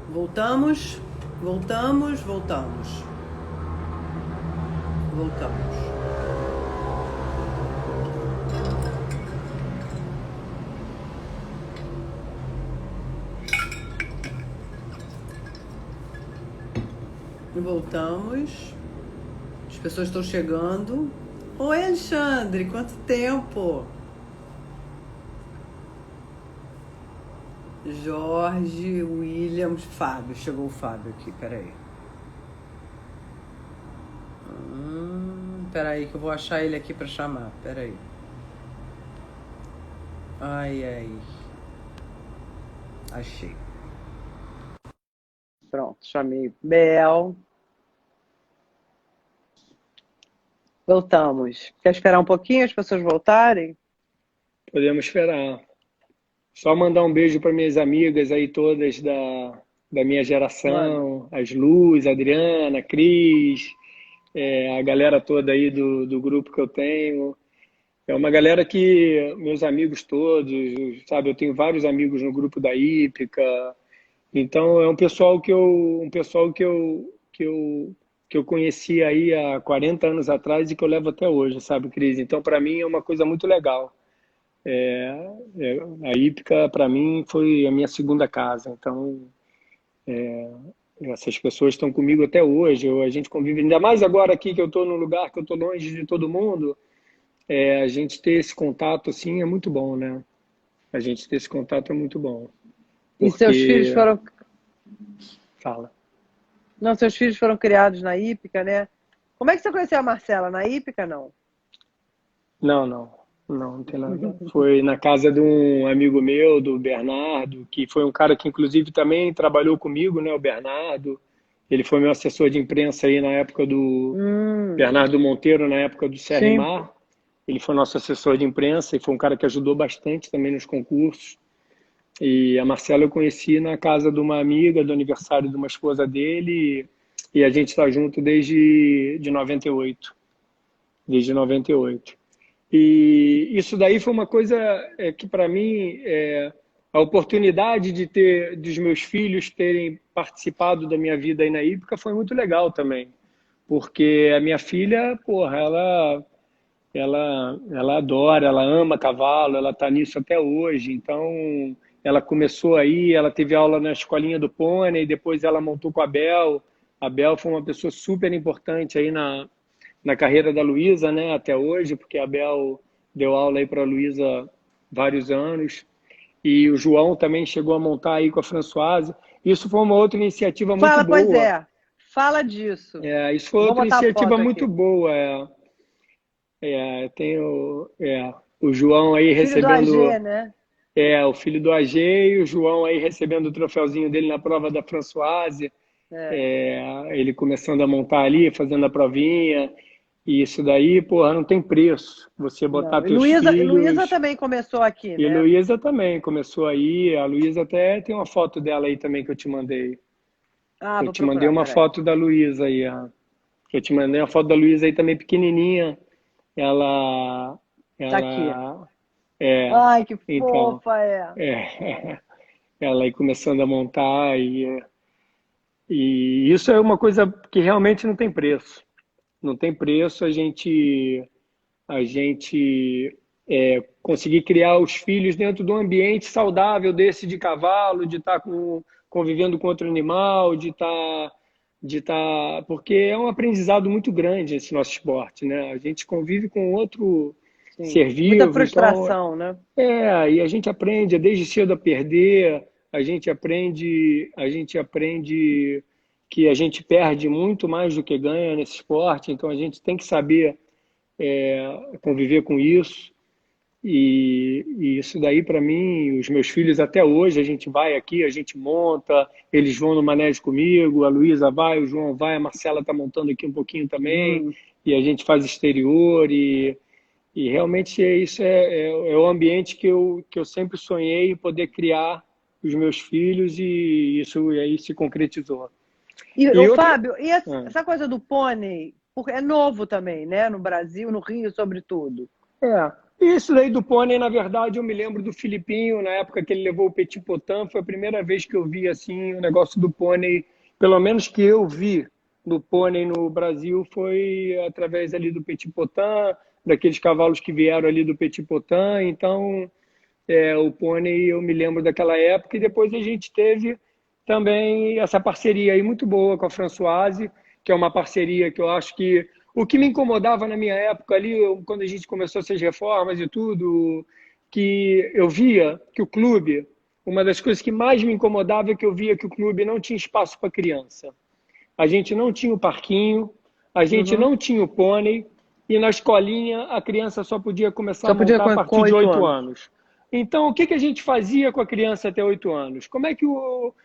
Voltamos, voltamos, voltamos. Voltamos. E voltamos. As pessoas estão chegando. Oi, Alexandre, quanto tempo? Jorge, Williams, Fábio. Chegou o Fábio aqui, peraí. Peraí que eu vou achar ele aqui pra chamar, peraí. Ai, ai. Achei. Pronto, chamei Bel. Voltamos. Quer esperar um pouquinho as pessoas voltarem? Podemos esperar. Só mandar um beijo para minhas amigas aí todas da minha Manda. geração, as Luz, a Adriana, a Cris, a galera toda aí do grupo que eu tenho. É uma galera que, meus amigos todos, sabe, eu tenho vários amigos no grupo da Hípica. Então é um pessoal que eu conheci aí há 40 anos atrás e que eu levo até hoje, sabe, Cris? Então para mim é uma coisa muito legal. A Ípica, para mim, foi a minha segunda casa. Então, essas pessoas estão comigo até hoje. A gente convive, ainda mais agora aqui que eu estou num lugar que eu estou longe de todo mundo. A gente ter esse contato, assim, é muito bom, né? A gente ter esse contato é muito bom. E seus filhos Porque, foram. fala, Não, seus filhos foram criados na Hípica, né? Como é que você conheceu a Marcela? Na Hípica, não? não tem nada. Foi na casa de um amigo meu, do Bernardo, que foi um cara que, inclusive, também trabalhou comigo, né? O Bernardo. Ele foi meu assessor de imprensa aí na época do Hum, Bernardo Monteiro, na época do Serra e sim. Mar. Ele foi nosso assessor de imprensa e foi um cara que ajudou bastante também nos concursos. E a Marcela eu conheci na casa de uma amiga, do aniversário de uma esposa dele, e a gente está junto desde 98. Desde 98. E isso daí foi uma coisa que, para mim, a oportunidade de ter, dos meus filhos terem participado da minha vida aí na Ípica foi muito legal também. Porque a minha filha, porra, ela adora, ela ama cavalo, ela está nisso até hoje. Então, ela começou aí, ela teve aula na escolinha do pônei, depois ela montou com a Bel. A Bel foi uma pessoa super importante aí na carreira da Luísa, né, até hoje, porque a Bel deu aula aí para a Luísa vários anos. E o João também chegou a montar aí com a Françoise. Isso foi uma outra iniciativa muito Fala, pois boa. é. Fala disso. Isso foi Vou outra botar a iniciativa foto muito aqui. boa. Tem o João aí Filho do recebendo, AG, né? o filho do AG, e o João aí recebendo o troféuzinho dele na prova da Françoise, É. ele começando a montar ali, fazendo a provinha, e isso daí, porra, não tem preço. Você botar Não. E teus Luísa filhos, também começou aqui, e né? Luísa também começou aí, a Luísa até tem uma foto dela aí também que eu te mandei. Ah, Eu vou te mandei procurar, uma peraí. foto da Luísa aí, eu te mandei uma foto da Luísa aí também pequenininha, ela, Tá aqui. ela, é, Ai, que então, fofa é. é, ela aí começando a montar e isso é uma coisa que realmente não tem preço. Não tem preço a gente conseguir criar os filhos dentro de um ambiente saudável desse de cavalo, de estar convivendo com outro animal, porque é um aprendizado muito grande esse nosso esporte, né? A gente convive com outro Sim. ser Muita vivo, então frustração, né? e a gente aprende desde cedo a perder, a gente aprende que a gente perde muito mais do que ganha nesse esporte, então a gente tem que saber conviver com isso. E isso daí, para mim, os meus filhos até hoje, a gente vai aqui, a gente monta, eles vão no manege comigo, a Luísa vai, o João vai, a Marcela está montando aqui um pouquinho também, Hum. e a gente faz exterior, e realmente isso é o ambiente que eu sempre sonhei poder criar os meus filhos, e isso aí se concretizou. E, E o outra. Fábio, e Ah, essa coisa do pônei, porque é novo também, né? No Brasil, no Rio, sobretudo. É. Isso daí do pônei, na verdade, eu me lembro do Filipinho, na época que ele levou o Petit Potin, foi a primeira vez que eu vi assim o negócio do pônei, pelo menos que eu vi no pônei no Brasil, foi através ali do Petit Potin, daqueles cavalos que vieram ali do Petit Potin. Então, o pônei eu me lembro daquela época, e depois a gente teve também essa parceria aí muito boa com a Françoise, que é uma parceria que eu acho que o que me incomodava na minha época ali, quando a gente começou essas reformas e tudo, que eu via que o clube, uma das coisas que mais me incomodava é que eu via que o clube não tinha espaço para criança. A gente não tinha o parquinho, a gente Uhum. não tinha o pônei, e na escolinha a criança só podia começar a Só podia montar a com partir de 8 8 anos. anos. Então, o que a gente fazia com a criança até 8 anos? Como é que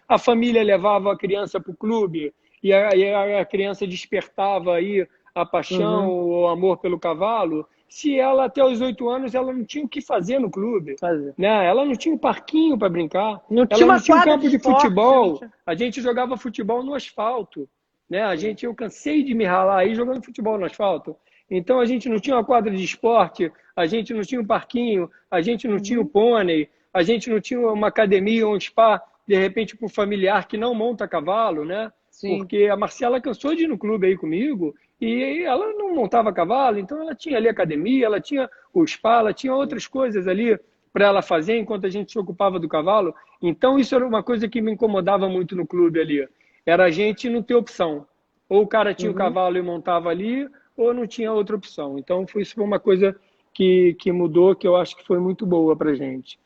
a família levava a criança para o clube e a criança despertava aí a paixão, Uhum. o amor pelo cavalo, se ela até os 8 anos ela não tinha o que fazer no clube? Fazer. Né? Ela não tinha um parquinho para brincar, Não tinha ela não uma tinha um quadra de campo de esporte, não futebol, tinha. a gente jogava futebol no asfalto. Né? Sim. Eu cansei de me ralar aí jogando futebol no asfalto. Então a gente não tinha uma quadra de esporte, a gente não tinha um parquinho, a gente não tinha o Uhum. pônei, a gente não tinha uma academia ou um spa, de repente, para o familiar que não monta cavalo, né? Sim. Porque a Marcela cansou de ir no clube aí comigo e ela não montava cavalo, então ela tinha ali academia, ela tinha o spa, ela tinha Sim. outras coisas ali para ela fazer enquanto a gente se ocupava do cavalo. Então isso era uma coisa que me incomodava muito no clube ali. Era a gente não ter opção. Ou o cara tinha o Uhum. cavalo e montava ali, ou não tinha outra opção. Então, isso foi uma coisa que mudou, que eu acho que foi muito boa para a gente.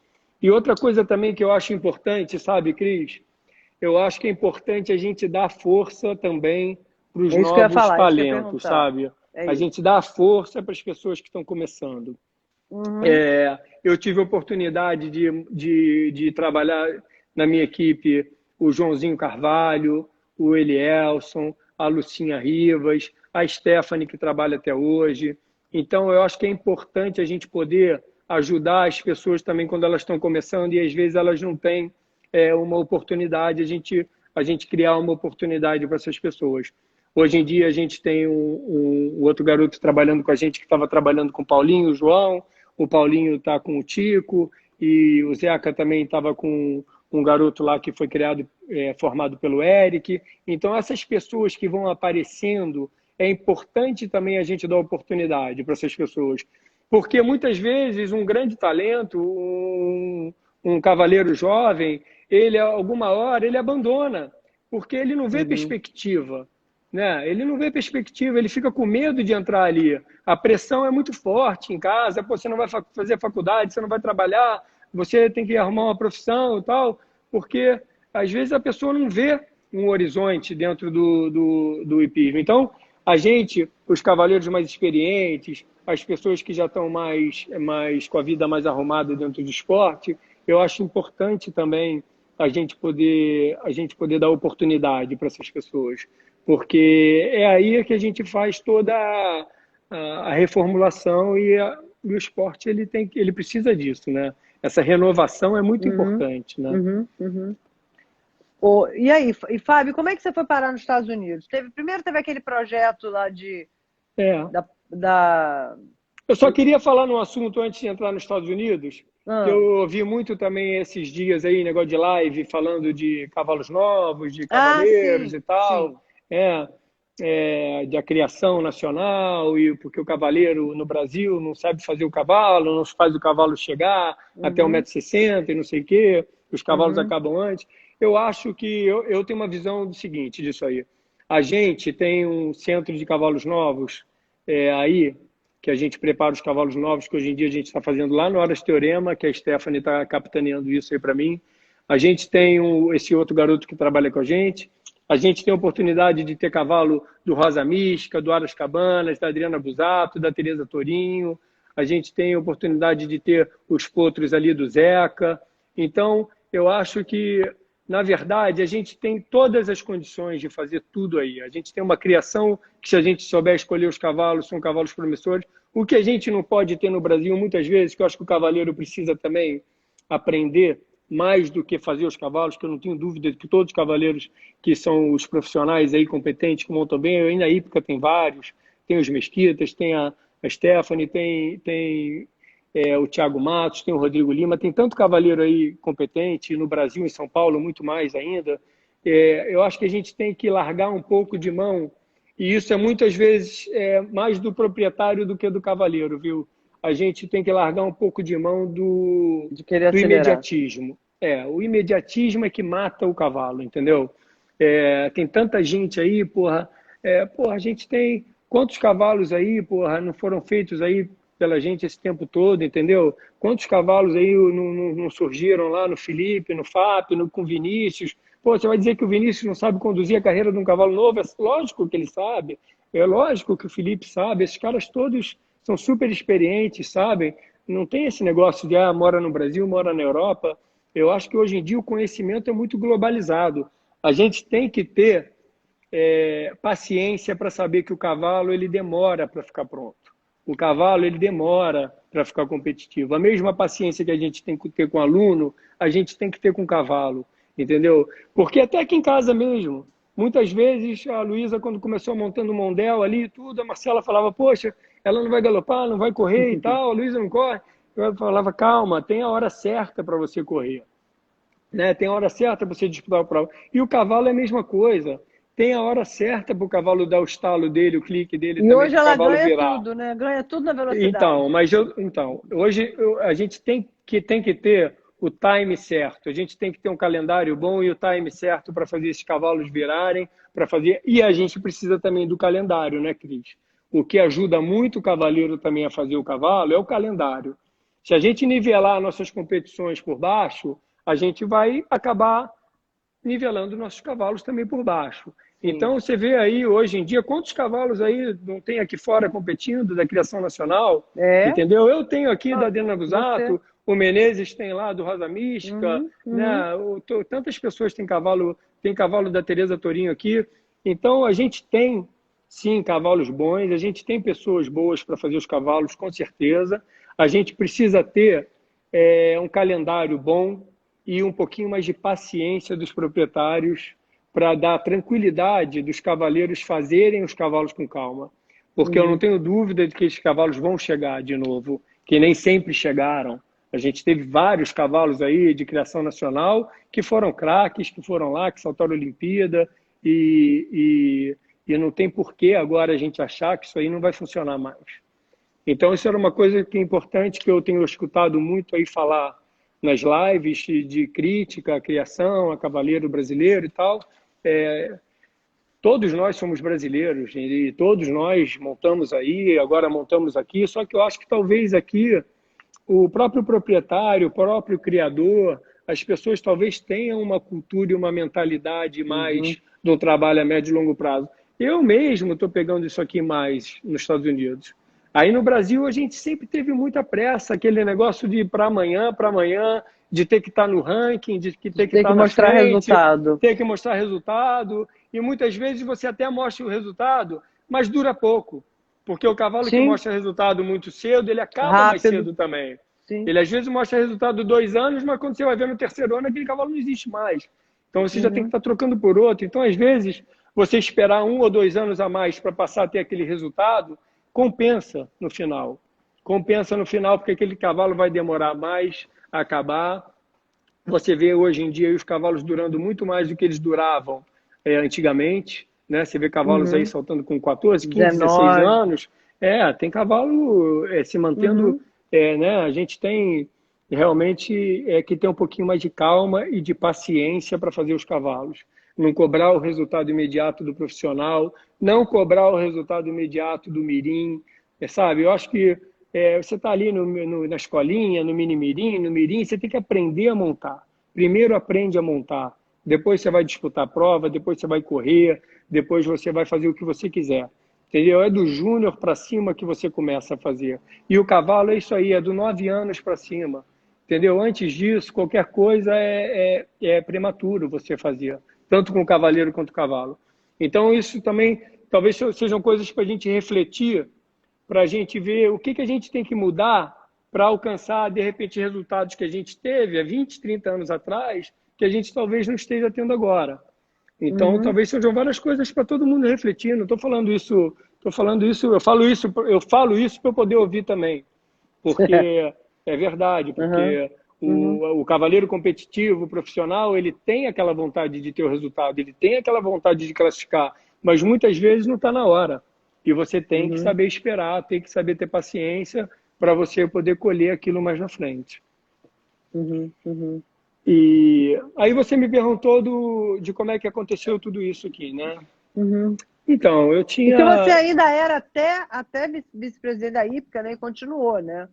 E outra coisa também que eu acho importante, sabe, Cris? Eu acho que é importante a gente dar força também para os É isso que eu ia novos falar, é isso que eu ia talentos, perguntar. sabe? É A isso. gente dá força para as pessoas que estão começando. Uhum. Eu tive a oportunidade de trabalhar na minha equipe o Joãozinho Carvalho, o Elielson, a Lucinha Rivas, a Stephanie, que trabalha até hoje. Então, eu acho que é importante a gente poder ajudar as pessoas também quando elas estão começando e às vezes elas não têm uma oportunidade, a gente criar uma oportunidade para essas pessoas. Hoje em dia a gente tem um outro garoto trabalhando com a gente que estava trabalhando com o Paulinho, o João. O Paulinho está com o Tico e o Zeca também estava com um garoto lá que foi criado, formado pelo Eric. Então, essas pessoas que vão aparecendo, é importante também a gente dar oportunidade para essas pessoas. Porque muitas vezes um grande talento, um cavaleiro jovem, ele, alguma hora, ele abandona, porque ele não vê Uhum. perspectiva. Né? Ele não vê perspectiva, ele fica com medo de entrar ali. A pressão é muito forte em casa, pô, você não vai fazer faculdade, você não vai trabalhar, você tem que arrumar uma profissão e tal, porque às vezes a pessoa não vê um horizonte dentro do hipismo. Então, a gente, os cavaleiros mais experientes, as pessoas que já estão mais com a vida mais arrumada dentro do esporte, eu acho importante também a gente poder dar oportunidade para essas pessoas, porque é aí que a gente faz toda a reformulação e o esporte ele precisa disso, né? Essa renovação é muito Uhum. importante, né? Uhum. Uhum. E aí, e Fábio, como é que você foi parar nos Estados Unidos? Primeiro teve aquele projeto lá É. da. Eu só queria falar num assunto antes de entrar nos Estados Unidos, que Ah, eu ouvi muito também esses dias aí, negócio de live, falando de cavalos novos, de ah, cavaleiros sim, e tal, sim. é, de a criação nacional, e porque o cavaleiro no Brasil não sabe fazer o cavalo, não faz o cavalo chegar até um Uhum. 1,60 m e não sei o quê, os cavalos Uhum. acabam antes. Eu acho que eu tenho uma visão do seguinte disso aí. A gente tem um centro de cavalos novos aí, que a gente prepara os cavalos novos, que hoje em dia a gente está fazendo lá no Horas Teorema, que a Stephanie está capitaneando isso aí para mim. A gente tem esse outro garoto que trabalha com a gente. A gente tem a oportunidade de ter cavalo do Rosa Mística, do Aras Cabanas, da Adriana Busato, da Tereza Torinho. A gente tem a oportunidade de ter os potros ali do Zeca. Então, eu acho que, na verdade, a gente tem todas as condições de fazer tudo aí. A gente tem uma criação que, se a gente souber escolher os cavalos, são cavalos promissores. O que a gente não pode ter no Brasil, muitas vezes, que eu acho que o cavaleiro precisa também aprender, mais do que fazer os cavalos, que eu não tenho dúvida de que todos os cavaleiros que são os profissionais aí competentes, que montam bem, aí na hípica tem vários, tem os Mesquitas, tem a Stephanie, tem o Thiago Matos, tem o Rodrigo Lima, tem tanto cavaleiro aí competente, no Brasil, em São Paulo, muito mais ainda. Eu acho que a gente tem que largar um pouco de mão, e isso é muitas vezes mais do proprietário do que do cavaleiro, viu? A gente tem que largar um pouco de mão De querer do acelerar. imediatismo. O imediatismo é que mata o cavalo, entendeu? Tem tanta gente aí, porra, a gente tem quantos cavalos aí, porra, não foram feitos aí pela gente esse tempo todo, entendeu? Quantos cavalos aí não surgiram lá no Felipe, no Fap, com o Vinícius? Pô, você vai dizer que o Vinícius não sabe conduzir a carreira de um cavalo novo? É lógico que ele sabe, é lógico que o Felipe sabe, esses caras todos são super experientes, sabem? Não tem esse negócio de, mora no Brasil, mora na Europa. Eu acho que hoje em dia o conhecimento é muito globalizado. A gente tem que ter paciência para saber que o cavalo ele demora para ficar pronto. O cavalo ele demora para ficar competitivo. A mesma paciência que a gente tem que ter com o aluno, a gente tem que ter com o cavalo, entendeu? Porque até aqui em casa mesmo, muitas vezes a Luísa, quando começou montando o Mondel ali e tudo, a Marcela falava, poxa, ela não vai galopar, não vai correr e tal, a Luísa não corre. Eu falava, calma, tem a hora certa para você correr. Né? Tem a hora certa para você disputar a prova. E o cavalo é a mesma coisa. Tem a hora certa para o cavalo dar o estalo dele, o clique dele E também, hoje para o ela cavalo ganha virar. tudo, né? Ganha tudo na Então, velocidade. hoje a gente tem que ter o time certo. A gente tem que ter um calendário bom e o time certo para fazer esses cavalos virarem, para fazer. E a gente precisa também do calendário, né, Cris? O que ajuda muito o cavaleiro também a fazer o cavalo é o calendário. Se a gente nivelar nossas competições por baixo, a gente vai acabar nivelando nossos cavalos também por baixo. Sim. Então, você vê aí, hoje em dia, quantos cavalos aí não tem aqui fora competindo da criação nacional, É? entendeu? Eu tenho aqui da Ah, Adriana você. Busato, o Menezes tem lá do Rosa Mística, Uhum, uhum. né? Tantas pessoas têm cavalo da Tereza Torinho aqui. Então, a gente tem, sim, cavalos bons, a gente tem pessoas boas para fazer os cavalos, com certeza. A gente precisa ter um calendário bom, e um pouquinho mais de paciência dos proprietários para dar tranquilidade dos cavaleiros fazerem os cavalos com calma. Porque eu não Uhum. tenho dúvida de que esses cavalos vão chegar de novo, que nem sempre chegaram. A gente teve vários cavalos aí de criação nacional que foram craques, que foram lá, que saltaram a Olimpíada, e não tem porquê agora a gente achar que isso aí não vai funcionar mais. Então, isso era uma coisa que é importante, que eu tenho escutado muito aí falar nas lives de crítica à criação, a cavaleiro brasileiro e tal. Todos nós somos brasileiros e todos nós montamos aí, agora montamos aqui, só que eu acho que talvez aqui o próprio proprietário, o próprio criador, as pessoas talvez tenham uma cultura e uma mentalidade Uhum. mais do trabalho a médio e longo prazo. Eu mesmo estou pegando isso aqui mais nos Estados Unidos. Aí no Brasil a gente sempre teve muita pressa, aquele negócio de ir para amanhã, de ter que estar no ranking, de que ter que Tem que estar na mostrar frente, resultado. ter que mostrar resultado. E muitas vezes você até mostra o resultado, mas dura pouco. Porque o cavalo que Sim, mostra resultado muito cedo, ele acaba mais rápido. cedo também. Sim. Ele às vezes mostra resultado 2 anos, mas quando você vai ver no terceiro ano, aquele cavalo não existe mais. Então você já tem que Uhum. estar trocando por outro. Então, às vezes, você esperar 1 ou 2 anos a mais para passar a ter aquele resultado, compensa no final. Compensa no final, porque aquele cavalo vai demorar mais a acabar. Você vê hoje em dia os cavalos durando muito mais do que eles duravam antigamente. Né? Você vê cavalos aí Uhum. saltando com 14, 15, 16 19. anos. Tem cavalo se mantendo. Uhum. Né? A gente tem realmente que ter um pouquinho mais de calma e de paciência para fazer os cavalos. Não cobrar o resultado imediato do profissional, não cobrar o resultado imediato do mirim, sabe? Eu acho que você está ali na escolinha, no mini-mirim, no mirim, você tem que aprender a montar. Primeiro aprende a montar, depois você vai disputar a prova, depois você vai correr, depois você vai fazer o que você quiser. Entendeu? É do júnior para cima que você começa a fazer. E o cavalo é isso aí, é do 9 anos para cima. Entendeu? Antes disso, qualquer coisa é prematuro você fazer, tanto com o cavaleiro quanto o cavalo. Então, isso também, talvez sejam coisas para a gente refletir, para a gente ver o que a gente tem que mudar para alcançar, de repente, resultados que a gente teve há 20, 30 anos atrás, que a gente talvez não esteja tendo agora. Então, Uhum. talvez sejam várias coisas para todo mundo refletir. Não estou falando isso, eu falo isso para eu poder ouvir também, porque É verdade, Aham. porque Uhum. o cavaleiro competitivo, o profissional, ele tem aquela vontade de ter o resultado, ele tem aquela vontade de classificar, mas muitas vezes não está na hora. E você tem que Uhum. saber esperar, tem que saber ter paciência para você poder colher aquilo mais na frente. Uhum. Uhum. E aí você me perguntou de como é que aconteceu tudo isso aqui, né? Uhum. Então, eu Porque você tinha. ainda era até vice-presidente da Ípica, né? E continuou, né?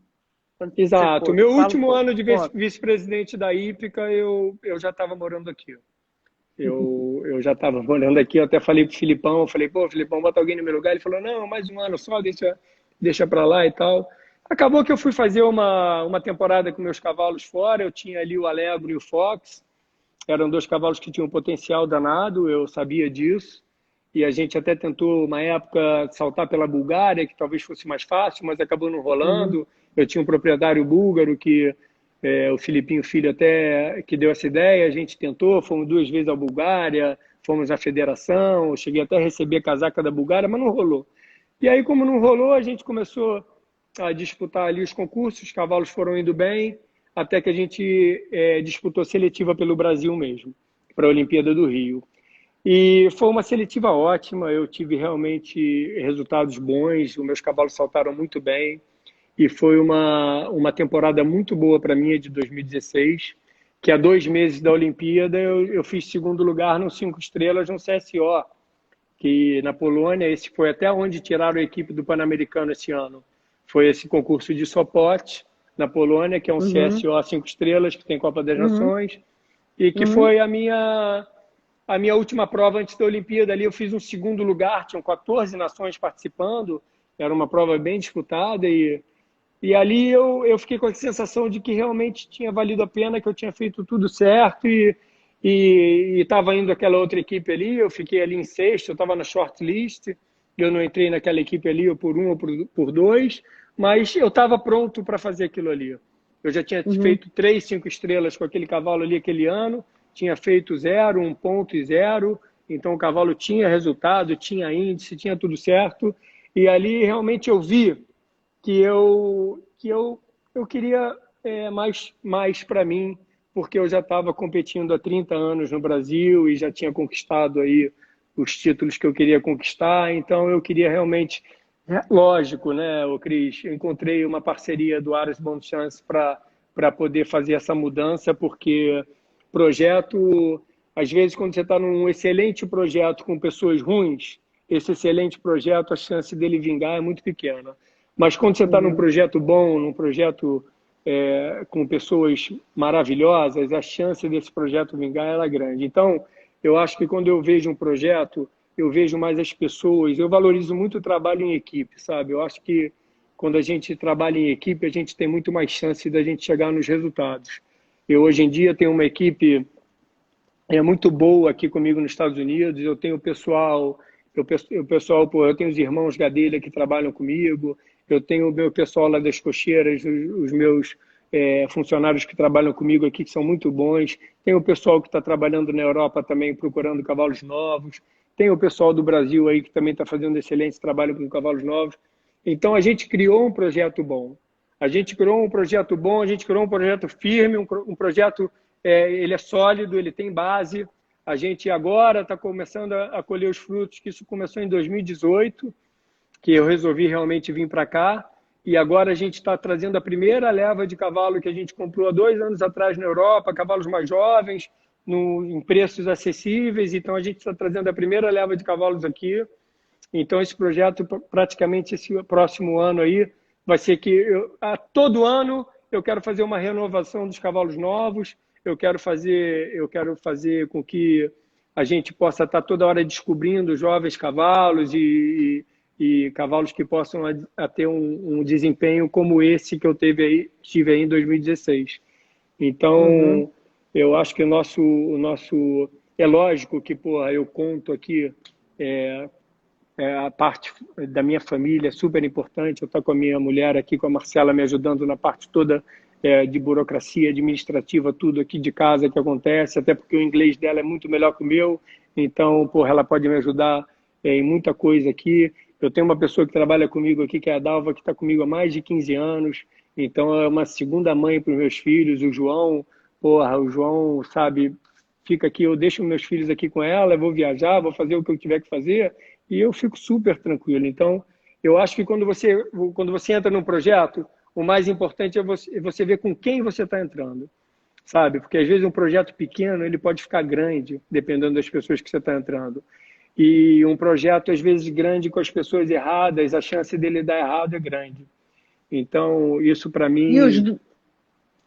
Quando você Exato. foi. Meu Fala um último pouco. ano de Conta. vice-presidente da Ípica, eu já estava morando aqui. Eu já estava morando aqui, eu até falei pro Filipão, eu falei, pô, Filipão, bota alguém no meu lugar. Ele falou, não, mais um ano só, deixa para lá e tal. Acabou que eu fui fazer uma temporada com meus cavalos fora, eu tinha ali o Alegro e o Fox, eram dois cavalos que tinham um potencial danado, eu sabia disso. E a gente até tentou, uma época, saltar pela Bulgária, que talvez fosse mais fácil, mas acabou não Uhum. rolando. Eu tinha um proprietário búlgaro que o Filipinho Filho até que deu essa ideia, a gente tentou, fomos 2 vezes à Bulgária, fomos à federação, eu cheguei até a receber a casaca da Bulgária, mas não rolou. E aí, como não rolou, a gente começou a disputar ali os concursos, os cavalos foram indo bem, até que a gente disputou seletiva pelo Brasil mesmo, para a Olimpíada do Rio. E foi uma seletiva ótima, eu tive realmente resultados bons, os meus cavalos saltaram muito bem, e foi uma temporada muito boa para mim, de 2016, que há 2 meses da Olimpíada eu fiz segundo lugar no 5 estrelas no CSO, que na Polônia, esse foi até onde tiraram a equipe do Pan-Americano esse ano. Foi esse concurso de Sopot, na Polônia, que é um Uhum. CSO 5 estrelas, que tem Copa das Uhum. Nações, e que Uhum. foi a minha última prova antes da Olimpíada. Ali eu fiz um segundo lugar, tinham 14 nações participando, era uma prova bem disputada, e ali eu fiquei com a sensação de que realmente tinha valido a pena, que eu tinha feito tudo certo e estava indo aquela outra equipe ali, eu fiquei ali em sexto, eu estava na shortlist, eu não entrei naquela equipe ali ou por um ou por dois, mas eu estava pronto para fazer aquilo ali. Eu já tinha Uhum. feito 3 5 estrelas com aquele cavalo ali aquele ano, tinha feito 0, 1,0, então o cavalo tinha resultado, tinha índice, tinha tudo certo, e ali realmente eu vi que eu queria mais para mim, porque eu já estava competindo há 30 anos no Brasil e já tinha conquistado aí os títulos que eu queria conquistar, então eu queria realmente, lógico, né, o Cris, eu encontrei uma parceria do Aras Bonchance para poder fazer essa mudança, porque projeto, às vezes quando você está num excelente projeto com pessoas ruins, esse excelente projeto, a chance dele vingar é muito pequena. Mas quando você está num Uhum. projeto bom, num projeto com pessoas maravilhosas, a chance desse projeto vingar ela é grande. Então, eu acho que quando eu vejo um projeto, eu vejo mais as pessoas, eu valorizo muito o trabalho em equipe, sabe? Eu acho que quando a gente trabalha em equipe, a gente tem muito mais chance da gente chegar nos resultados. Eu, hoje em dia, tenho uma equipe muito boa aqui comigo nos Estados Unidos. Eu tenho pessoal, pô, eu tenho os irmãos Gadelha que trabalham comigo, eu tenho o meu pessoal lá das cocheiras, os meus funcionários que trabalham comigo aqui, que são muito bons. Tem o pessoal que está trabalhando na Europa também, procurando cavalos novos. Tem o pessoal do Brasil aí que também está fazendo excelente trabalho com cavalos novos. Então, a gente criou um projeto bom. A gente criou um projeto bom, a gente criou um projeto firme, um projeto, ele é sólido, ele tem base. A gente agora está começando a colher os frutos, que isso começou em 2018, que eu resolvi realmente vir para cá. E agora a gente está trazendo a primeira leva de cavalo que a gente comprou há 2 anos atrás na Europa, cavalos mais jovens, em preços acessíveis. Então a gente está trazendo a primeira leva de cavalos aqui. Então, esse projeto, praticamente esse próximo ano aí, vai ser que todo ano eu quero fazer uma renovação dos cavalos novos, eu quero fazer com que a gente possa estar toda hora descobrindo jovens cavalos e cavalos que possam ter um desempenho como esse que eu tive aí em 2016. Uhum. Então, eu acho que o nosso é lógico que, pô, eu conto aqui a parte da minha família é super importante. Eu estou com a minha mulher aqui, com a Marcela, me ajudando na parte toda de burocracia administrativa, tudo aqui de casa que acontece, até porque o inglês dela é muito melhor que o meu, então, porra, ela pode me ajudar em muita coisa aqui. Eu tenho uma pessoa que trabalha comigo aqui, que é a Dalva, que está comigo há mais de 15 anos, Então é uma segunda mãe para os meus filhos. O João, porra, o João, sabe, fica aqui, eu deixo meus filhos aqui com ela, eu vou viajar, vou fazer o que eu tiver que fazer e eu fico super tranquilo. Então, eu acho que quando você entra num projeto, o mais importante é você ver com quem você está entrando, sabe? Porque às vezes um projeto pequeno ele pode ficar grande, dependendo das pessoas que você está entrando. E um projeto, às vezes, grande com as pessoas erradas, a chance dele dar errado é grande. Então, isso para E os, mim,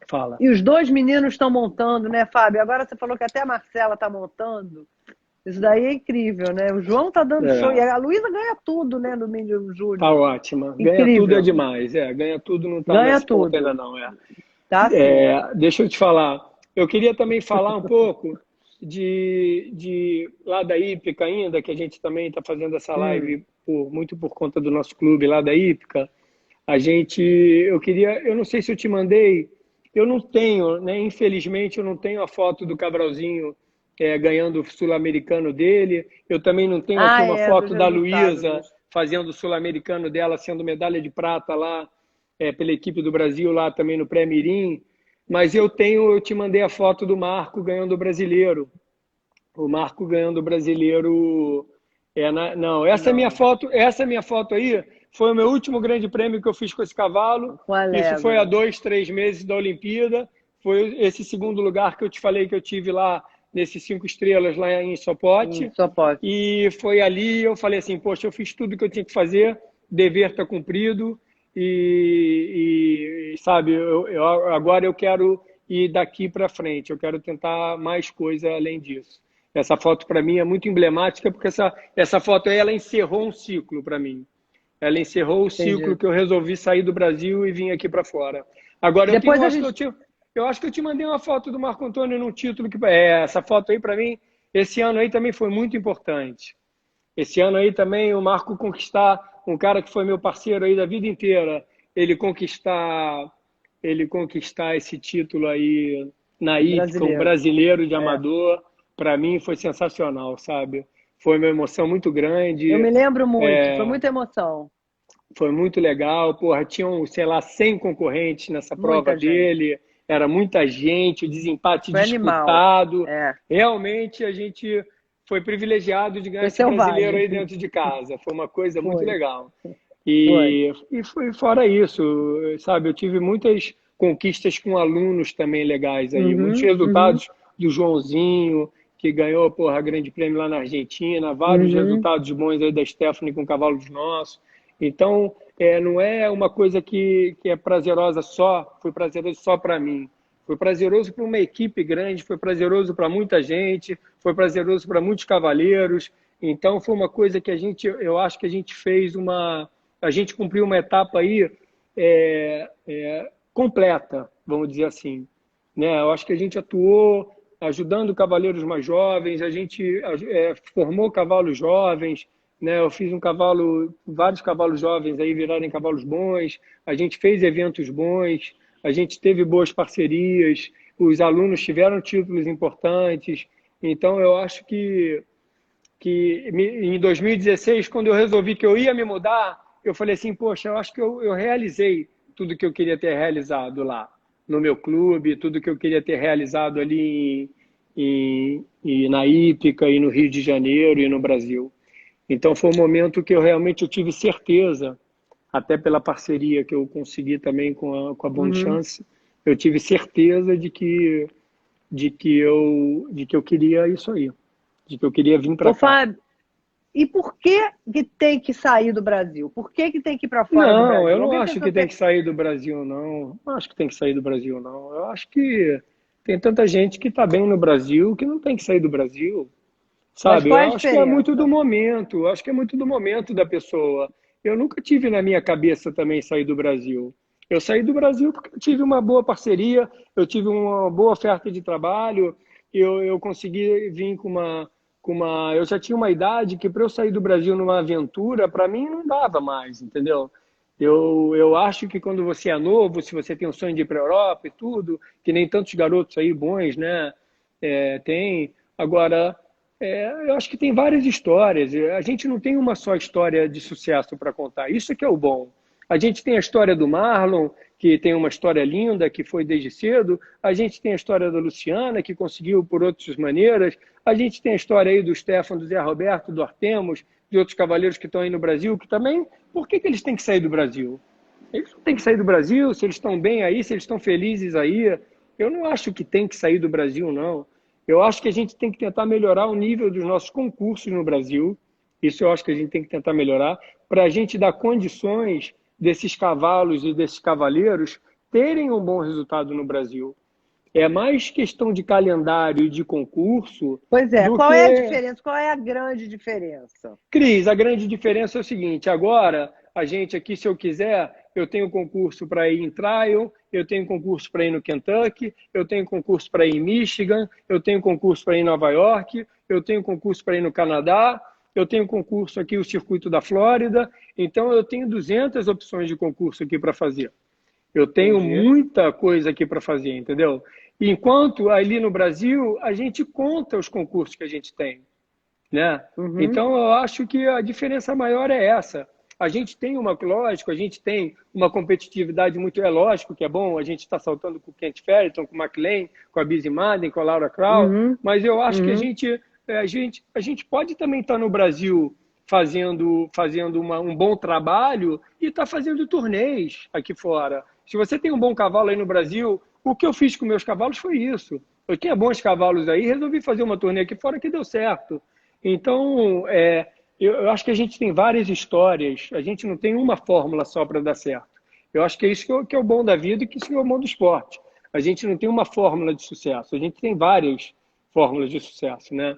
fala. e os dois meninos estão montando, né, Fábio? Agora você falou que até a Marcela está montando. Isso daí é incrível, né? O João tá dando show. E É, a Luísa ganha tudo, né, no Milho tá Júnior. ótima. Ganha tudo é Incrível. demais. Ganha tudo não está Ganha nesse ponto ainda tudo. não. Tá sim. Deixa eu te falar. Eu queria também falar um pouco lá da Ípica ainda, que a gente também está fazendo essa Hum. live muito por conta do nosso clube lá da Ípica. Eu não sei se eu te mandei, eu não tenho, né? Infelizmente, eu não tenho a foto do Cabralzinho ganhando o sul-americano dele. Eu também não tenho aqui Ah, uma é, dos foto da resultados. Luísa fazendo o sul-americano dela, sendo medalha de prata lá pela equipe do Brasil, lá também no Pré-Mirim. Mas eu te mandei a foto do Marco ganhando o brasileiro. O Marco ganhando o brasileiro. Não, Não, essa minha foto aí foi o meu último grande prêmio que eu fiz com esse cavalo. com a Isso foi há Leva. 2, 3 meses da Olimpíada. Foi esse segundo lugar que eu te falei que eu tive lá nesses 5 estrelas lá em Sopote. Só pode. E foi ali eu falei assim, poxa, eu fiz tudo que eu tinha que fazer, dever está cumprido sabe, agora eu quero ir daqui para frente, eu quero tentar mais coisa além disso. Essa foto para mim é muito emblemática porque essa foto aí ela encerrou um ciclo para mim. Ela encerrou o ciclo Entendi. que eu resolvi sair do Brasil e vim aqui para fora. Agora Depois a gente. eu acho que eu te mandei uma foto do Marco Antônio num título que essa foto aí para mim esse ano aí também foi muito importante. Esse ano aí também o Marco conquistar um cara que foi meu parceiro aí da vida inteira, ele conquistar esse título aí na Ípica, um Brasileiro. brasileiro de É. amador, para mim foi sensacional, sabe? Foi uma emoção muito Eu grande, me lembro muito, foi é, muita emoção. foi muito legal. Porra, tinham, sei lá, 100 concorrentes nessa prova Muita gente. dele, era muita gente, o desempate Foi animal. disputado. É. Realmente a gente foi privilegiado de ganhar Foi esse brasileiro selvagem. aí dentro de casa. Foi uma coisa muito Foi. legal. Foi. E foi fora isso, sabe? Eu tive muitas conquistas com alunos também legais aí, muitos Uhum, uhum, resultados do Joãozinho, que ganhou, porra, grande prêmio lá na Argentina, vários uhum. resultados bons aí da Stephanie com cavalos nossos. Então, não é uma coisa que é prazerosa foi prazeroso só para mim. Foi prazeroso para uma equipe grande, foi prazeroso para muita gente, foi prazeroso para muitos cavaleiros. Então, foi uma coisa que eu acho que a gente a gente cumpriu uma etapa aí completa, vamos dizer assim. Né? Eu acho que a gente atuou ajudando cavaleiros mais jovens, a gente formou cavalos jovens, né? Eu fiz vários cavalos jovens aí virarem cavalos bons, a gente fez eventos bons, a gente teve boas parcerias, os alunos tiveram títulos importantes. Então, eu acho que em 2016, quando eu resolvi que eu ia me mudar, eu falei assim, poxa, eu acho que eu realizei tudo que eu queria ter realizado lá no meu clube, tudo que eu queria ter realizado ali na Ípica e no Rio de Janeiro e no Brasil. Então foi um momento que eu realmente tive certeza, até pela parceria que eu consegui também com a Bom Uhum. Chance, eu tive certeza de que eu queria isso aí, de que eu queria vir para Ô, cá. Fábio, e por que que tem que sair do Brasil? Por que que tem que ir para fora do Não, eu Brasil? não Alguém acho pensou que tem que que sair do Brasil, não. Não acho que tem que sair do Brasil, não. Eu acho que tem tanta gente que está bem no Brasil que não tem que sair do Brasil, mas sabe? qual é a Eu acho que é muito do diferença? momento, eu acho que é muito do momento da pessoa. Eu nunca tive na minha cabeça também sair do Brasil. Eu saí do Brasil porque eu tive uma boa parceria, eu tive uma boa oferta de trabalho, eu consegui vir eu já tinha uma idade que para eu sair do Brasil numa aventura, para mim não dava mais, entendeu? Eu acho que quando você é novo, se você tem o sonho de ir para a Europa e tudo, que nem tantos garotos aí bons, né? Tem. Agora, eu acho que tem várias histórias. A gente não tem uma só história de sucesso para contar. Isso que é o bom. A gente tem a história do Marlon, que tem uma história linda, que foi desde cedo. A gente tem a história da Luciana, que conseguiu por outras maneiras. A gente tem a história aí do Stefan, do Zé Roberto, do Artemos, de outros cavaleiros que estão aí no Brasil, que também... Por que eles têm que sair do Brasil? Eles não têm que sair do Brasil, se eles estão bem aí, se eles estão felizes aí. Eu não acho que tem que sair do Brasil, não. Eu acho que a gente tem que tentar melhorar o nível dos nossos concursos no Brasil. Isso eu acho que a gente tem que tentar melhorar, para a gente dar condições desses cavalos e desses cavaleiros terem um bom resultado no Brasil. É mais questão de calendário e de concurso Pois é, do qual que... é a diferença? Qual é a grande diferença? Cris, a grande diferença é o seguinte, agora a gente aqui, se eu quiser, eu tenho concurso para ir em trial, eu tenho concurso para ir no Kentucky, eu tenho concurso para ir em Michigan, eu tenho concurso para ir em Nova York, eu tenho concurso para ir no Canadá, eu tenho concurso aqui, o circuito da Flórida, então eu tenho 200 opções de concurso aqui para fazer. Eu tenho Entendi. muita coisa aqui para fazer, entendeu? Enquanto ali no Brasil, a gente conta os concursos que a gente tem, né? Uhum. Então, eu acho que a diferença maior é essa. A gente tem uma, lógico, a gente tem uma competitividade muito, é lógico que é bom, a gente está saltando com o Kent Ferrington, com o McLean, com a Busy Madden, com a Laura Crow, Uhum. mas eu acho que Uhum. a gente pode também estar no Brasil fazendo um bom trabalho e estar fazendo turnês aqui fora. Se você tem um bom cavalo aí no Brasil, o que eu fiz com meus cavalos foi isso. Eu tinha bons cavalos aí, resolvi fazer uma turnê aqui fora que deu certo. Então, eu acho que a gente tem várias histórias, a gente não tem uma fórmula só para dar certo. Eu acho que é isso que é o bom da vida e que isso é o bom do esporte. A gente não tem uma fórmula de sucesso, a gente tem várias fórmulas de sucesso, né?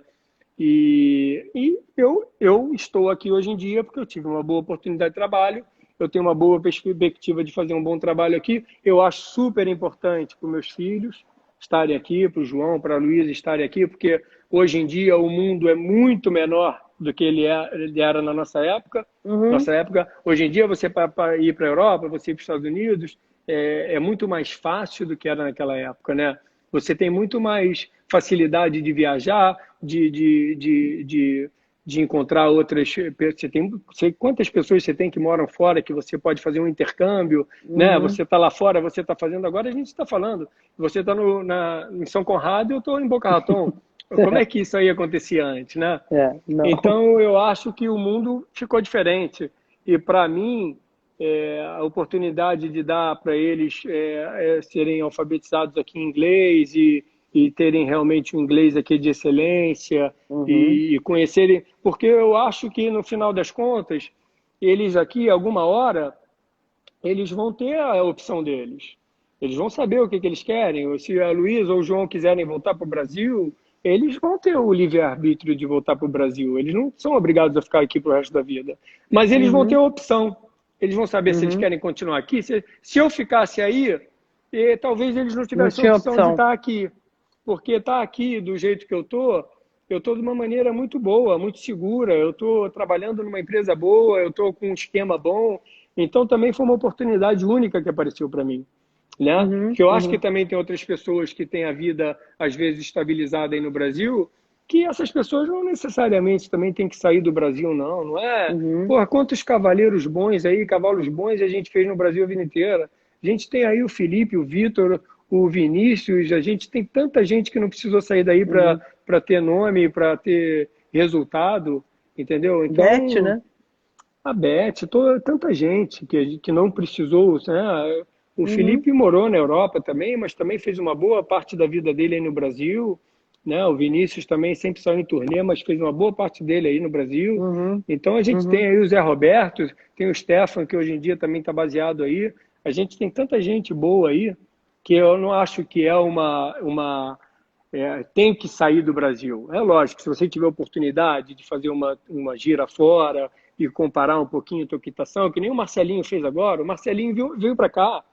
Eu estou aqui hoje em dia porque eu tive uma boa oportunidade de trabalho, eu tenho uma boa perspectiva de fazer um bom trabalho aqui. Eu acho super importante para os meus filhos estarem aqui, para o João, para a Luísa estarem aqui, porque hoje em dia o mundo é muito menor do que ele era na nossa época. Uhum. Nossa época, hoje em dia, você para ir para a Europa, você ir para os Estados Unidos, é muito mais fácil do que era naquela época, né? Você tem muito mais facilidade de viajar, de encontrar outras... quantas pessoas você tem que moram fora que você pode fazer um intercâmbio, né? Uhum. Você está lá fora, você está fazendo agora, a gente está falando. Você está em São Conrado e eu estou em Boca Raton. Como é que isso aí acontecia antes, né? Não. Então, eu acho que o mundo ficou diferente. E, para mim, a oportunidade de dar para eles serem alfabetizados aqui em inglês e terem realmente um inglês aqui de excelência Uhum. e conhecerem... Porque eu acho que, no final das contas, eles aqui, alguma hora, eles vão ter a opção deles. Eles vão saber o que eles querem. Ou se a Luísa ou o João quiserem voltar para o Brasil, eles vão ter o livre-arbítrio de voltar para o Brasil. Eles não são obrigados a ficar aqui para o resto da vida. Mas eles vão ter Uhum. a opção. Eles vão saber se eles Uhum. querem continuar aqui. Se eu ficasse aí, talvez eles não Não tivessem a tinha opção de opção. estar aqui. Porque estar aqui do jeito que eu estou de uma maneira muito boa, muito segura. Eu estou trabalhando numa empresa boa, eu estou com um esquema bom. Então, também foi uma oportunidade única que apareceu para mim, né? Uhum. Que eu acho que Uhum. também tem outras pessoas que têm a vida, às vezes, estabilizada aí no Brasil, que essas pessoas não necessariamente também têm que sair do Brasil, não. Não é? Uhum. Porra, quantos cavaleiros bons aí, cavalos bons a gente fez no Brasil a vida inteira. A gente tem aí o Felipe, o Vitor, o Vinícius, a gente tem tanta gente que não precisou sair daí Uhum. para ter nome, para ter resultado, entendeu? Beth, Então, né? a Beth, tanta gente que não precisou, né? O Uhum. Felipe morou na Europa também, mas também fez uma boa parte da vida dele aí no Brasil, né? O Vinícius também sempre saiu em turnê, mas fez uma boa parte dele aí no Brasil. Uhum. Então a gente tem Uhum. aí o Zé Roberto, tem o Stefan, que hoje em dia também está baseado aí. A gente tem tanta gente boa aí que eu não acho que é tem que sair do Brasil. É lógico, se você tiver oportunidade de fazer uma gira fora e comparar um pouquinho a tua equitação, que nem o Marcelinho fez agora, o Marcelinho veio para cá,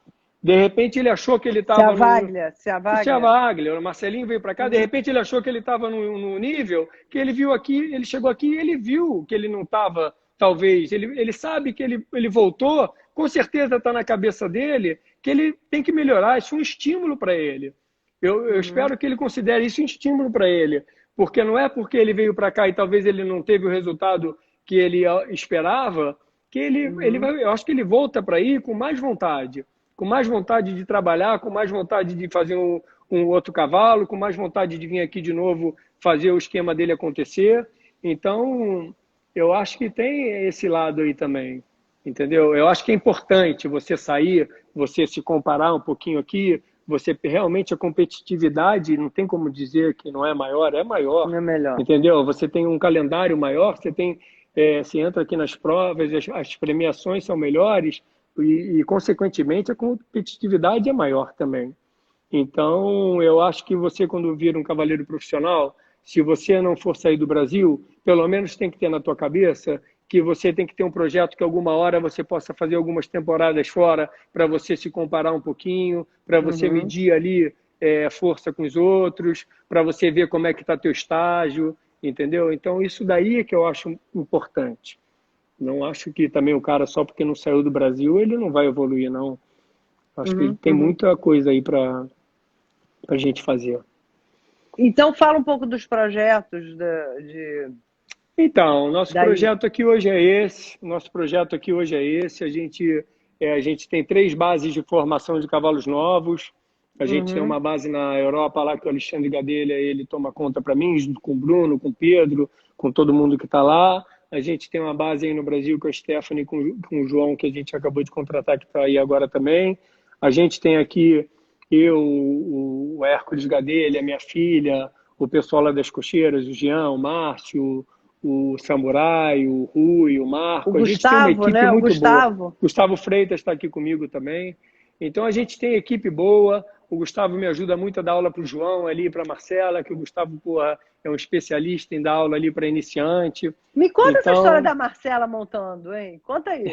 de repente ele achou que ele Se a estava no... Wagner, se a O Tia Wagner. Wagner, o Marcelinho veio para cá, de Uhum. repente ele achou que ele estava no nível, que ele viu aqui, ele chegou aqui e ele viu que ele não estava, talvez, ele sabe que ele voltou, com certeza está na cabeça dele, que ele tem que melhorar, isso é um estímulo para ele. Eu Uhum. espero que ele considere isso um estímulo para ele, porque não é porque ele veio para cá e talvez ele não teve o resultado que ele esperava, que ele Uhum. vai, eu acho que ele volta para aí com mais vontade de trabalhar, com mais vontade de fazer um outro cavalo, com mais vontade de vir aqui de novo fazer o esquema dele acontecer. Então, eu acho que tem esse lado aí também, entendeu? Eu acho que é importante você sair, você se comparar um pouquinho aqui, você realmente a competitividade, não tem como dizer que não é maior, Não é melhor. entendeu? Você tem um calendário maior, você entra aqui nas provas, as premiações são melhores consequentemente, a competitividade é maior também. Então, eu acho que você, quando vira um cavaleiro profissional, se você não for sair do Brasil, pelo menos tem que ter na tua cabeça que você tem que ter um projeto que alguma hora você possa fazer algumas temporadas fora para você se comparar um pouquinho, para você Uhum. medir ali força com os outros, para você ver como é que está teu estágio, entendeu? Então, isso daí é que eu acho importante. Não acho que também o cara, só porque não saiu do Brasil, ele não vai evoluir, não. Acho que Uhum. tem Uhum. muita coisa aí para a gente fazer. Então, fala um pouco dos projetos Então, nosso daí. projeto aqui hoje é esse. Nosso projeto aqui hoje é esse. A gente tem 3 bases de formação de cavalos novos. A gente tem Uhum. uma base na Europa lá que o Alexandre Gadelha ele toma conta para mim, junto com o Bruno, com o Pedro, com todo mundo que está lá. A gente tem uma base aí no Brasil com a Stephanie, com o João, que a gente acabou de contratar, que está aí agora também. A gente tem aqui eu, o Hércules Gadelha, minha filha, o pessoal lá das cocheiras, o Jean, o Márcio, o Samurai, o Rui, o O Marco. A gente tem uma Gustavo, equipe né? O muito boa. Gustavo. Gustavo Freitas está aqui comigo também. Então a gente tem equipe boa. O Gustavo me ajuda muito a dar aula para o João ali, para a Marcela, que o Gustavo porra, é um especialista em dar aula ali para iniciante. Me conta essa história Então, da Marcela montando, hein? Conta aí.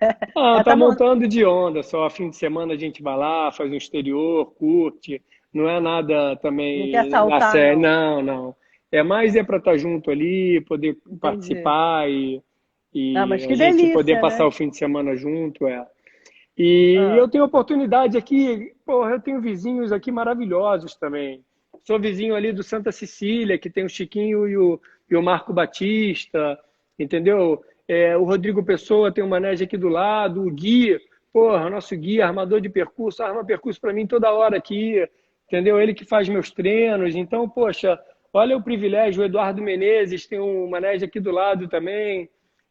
Ela tá tá montando. montando de onda. Só fim de semana a gente vai lá, faz um exterior, curte. Não é nada Não quer também na saltar, série, não. não, não. É mais para estar junto ali, poder Entendi. participar Ah, e mas a que gente poder delícia, passar né? o fim de semana junto, é. E Ah, eu tenho oportunidade aqui, porra, eu tenho vizinhos aqui maravilhosos também. Sou vizinho ali do Santa Cecília, que tem o Chiquinho e o Marco Batista, entendeu? O Rodrigo Pessoa tem um manejo aqui do lado, o Gui, porra, nosso guia, armador de percurso, arma percurso para mim toda hora aqui, entendeu? Ele que faz meus treinos. Então, poxa, olha o privilégio, o Eduardo Menezes tem um manejo aqui do lado também.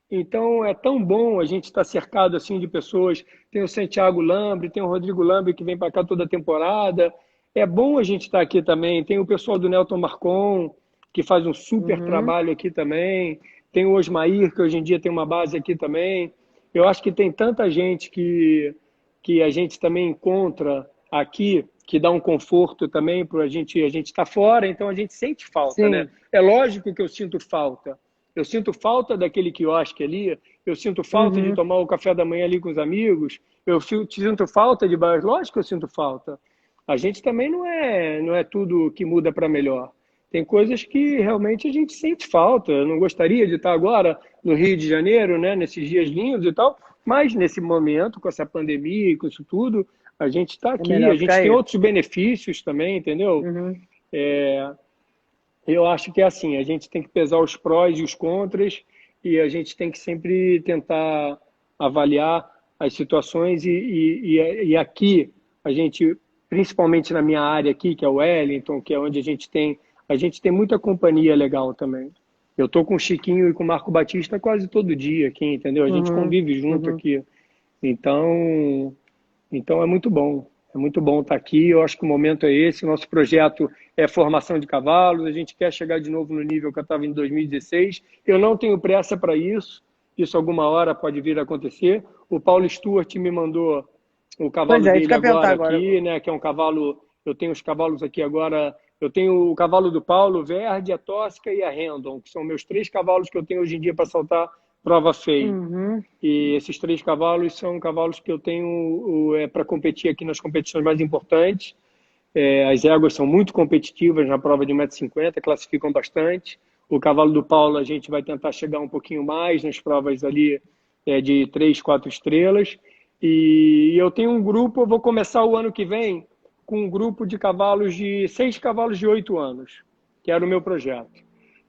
Então, é tão bom a gente estar cercado assim de pessoas. Tem o Santiago Lambre, tem o Rodrigo Lambre que vem para cá toda temporada. É bom a gente estar aqui também. Tem o pessoal do Nelton Marcon, que faz um super uhum. trabalho aqui também. Tem o Osmair, que hoje em dia tem uma base aqui também. Eu acho que tem tanta gente que a gente também encontra aqui, que dá um conforto também para a gente estar fora, então a gente sente falta, né? Sim. É lógico que eu sinto falta. Eu sinto falta daquele quiosque ali, eu sinto falta de Uhum. tomar o café da manhã ali com os amigos, sinto falta de bairros, lógico que eu sinto falta. A gente também não é tudo que muda para melhor. Tem coisas que realmente a gente sente falta. Eu não gostaria de estar agora no Rio de Janeiro, né, nesses dias lindos e tal, mas nesse momento, com essa pandemia e com isso tudo, a gente está É aqui. melhor A ficar gente tem aí. outros benefícios também, entendeu? Uhum. Eu acho que é assim, a gente tem que pesar os prós e os contras e a gente tem que sempre tentar avaliar as situações e aqui a gente, principalmente na minha área aqui, que é o Wellington, que é onde a gente tem muita companhia legal também. Eu tô com o Chiquinho e com o Marco Batista quase todo dia aqui, entendeu? A gente Uhum. convive junto Uhum. aqui. Então, então é muito bom. É muito bom estar aqui. Eu acho que o momento é esse. O nosso projeto é formação de cavalos. A gente quer chegar de novo no nível que eu estava em 2016. Eu não tenho pressa para isso. Isso alguma hora pode vir a acontecer. O Paulo Stuart me mandou o Pois cavalo é, isso que dele eu ia perguntar agora agora. aqui, né? Que é um cavalo. Eu tenho os cavalos aqui agora. Eu tenho o cavalo do Paulo, o Verde, a Tosca e a Hendon, que são meus 3 cavalos que eu tenho hoje em dia para saltar prova feia. Uhum. E esses 3 cavalos são cavalos que eu tenho para competir aqui nas competições mais importantes. As éguas são muito competitivas na prova de 1,50 m, classificam bastante. O cavalo do Paulo a gente vai tentar chegar um pouquinho mais nas provas ali de 3, 4 estrelas. E eu tenho um grupo, eu vou começar o ano que vem com um grupo de cavalos de 6 cavalos de 8 anos, que era o meu projeto.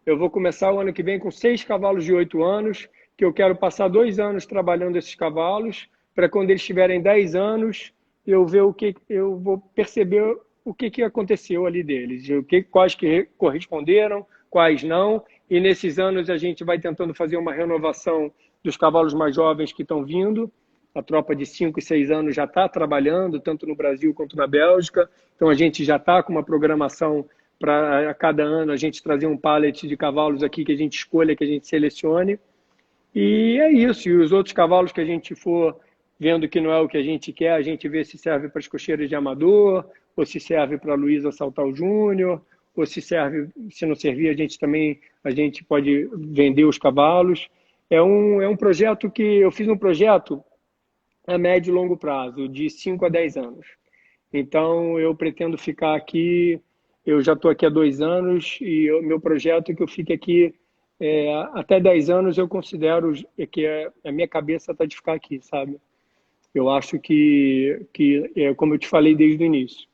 Eu vou começar o ano que vem com 6 cavalos de 8 anos, que eu quero passar 2 anos trabalhando esses cavalos, para quando eles tiverem 10 anos, eu ver eu vou perceber o que aconteceu ali deles, quais que corresponderam, quais não, e nesses anos a gente vai tentando fazer uma renovação dos cavalos mais jovens que estão vindo. A tropa de 5 e 6 anos já está trabalhando, tanto no Brasil quanto na Bélgica, então a gente já está com uma programação para a cada ano a gente trazer um pallet de cavalos aqui que a gente escolha, que a gente selecione. E é isso. E os outros cavalos que a gente for vendo que não é o que a gente quer, a gente vê se serve para as cocheiras de amador, ou se serve para a Luísa saltar o Júnior, ou se serve, se não servir, a gente pode vender os cavalos. É um projeto que eu fiz um projeto a médio e longo prazo, de 5 a 10 anos. Então, eu pretendo ficar aqui. Eu já estou aqui há 2 anos e o meu projeto é que eu fique aqui até 10 anos. Eu considero que a minha cabeça está de ficar aqui, sabe? Eu acho que como eu te falei desde o início,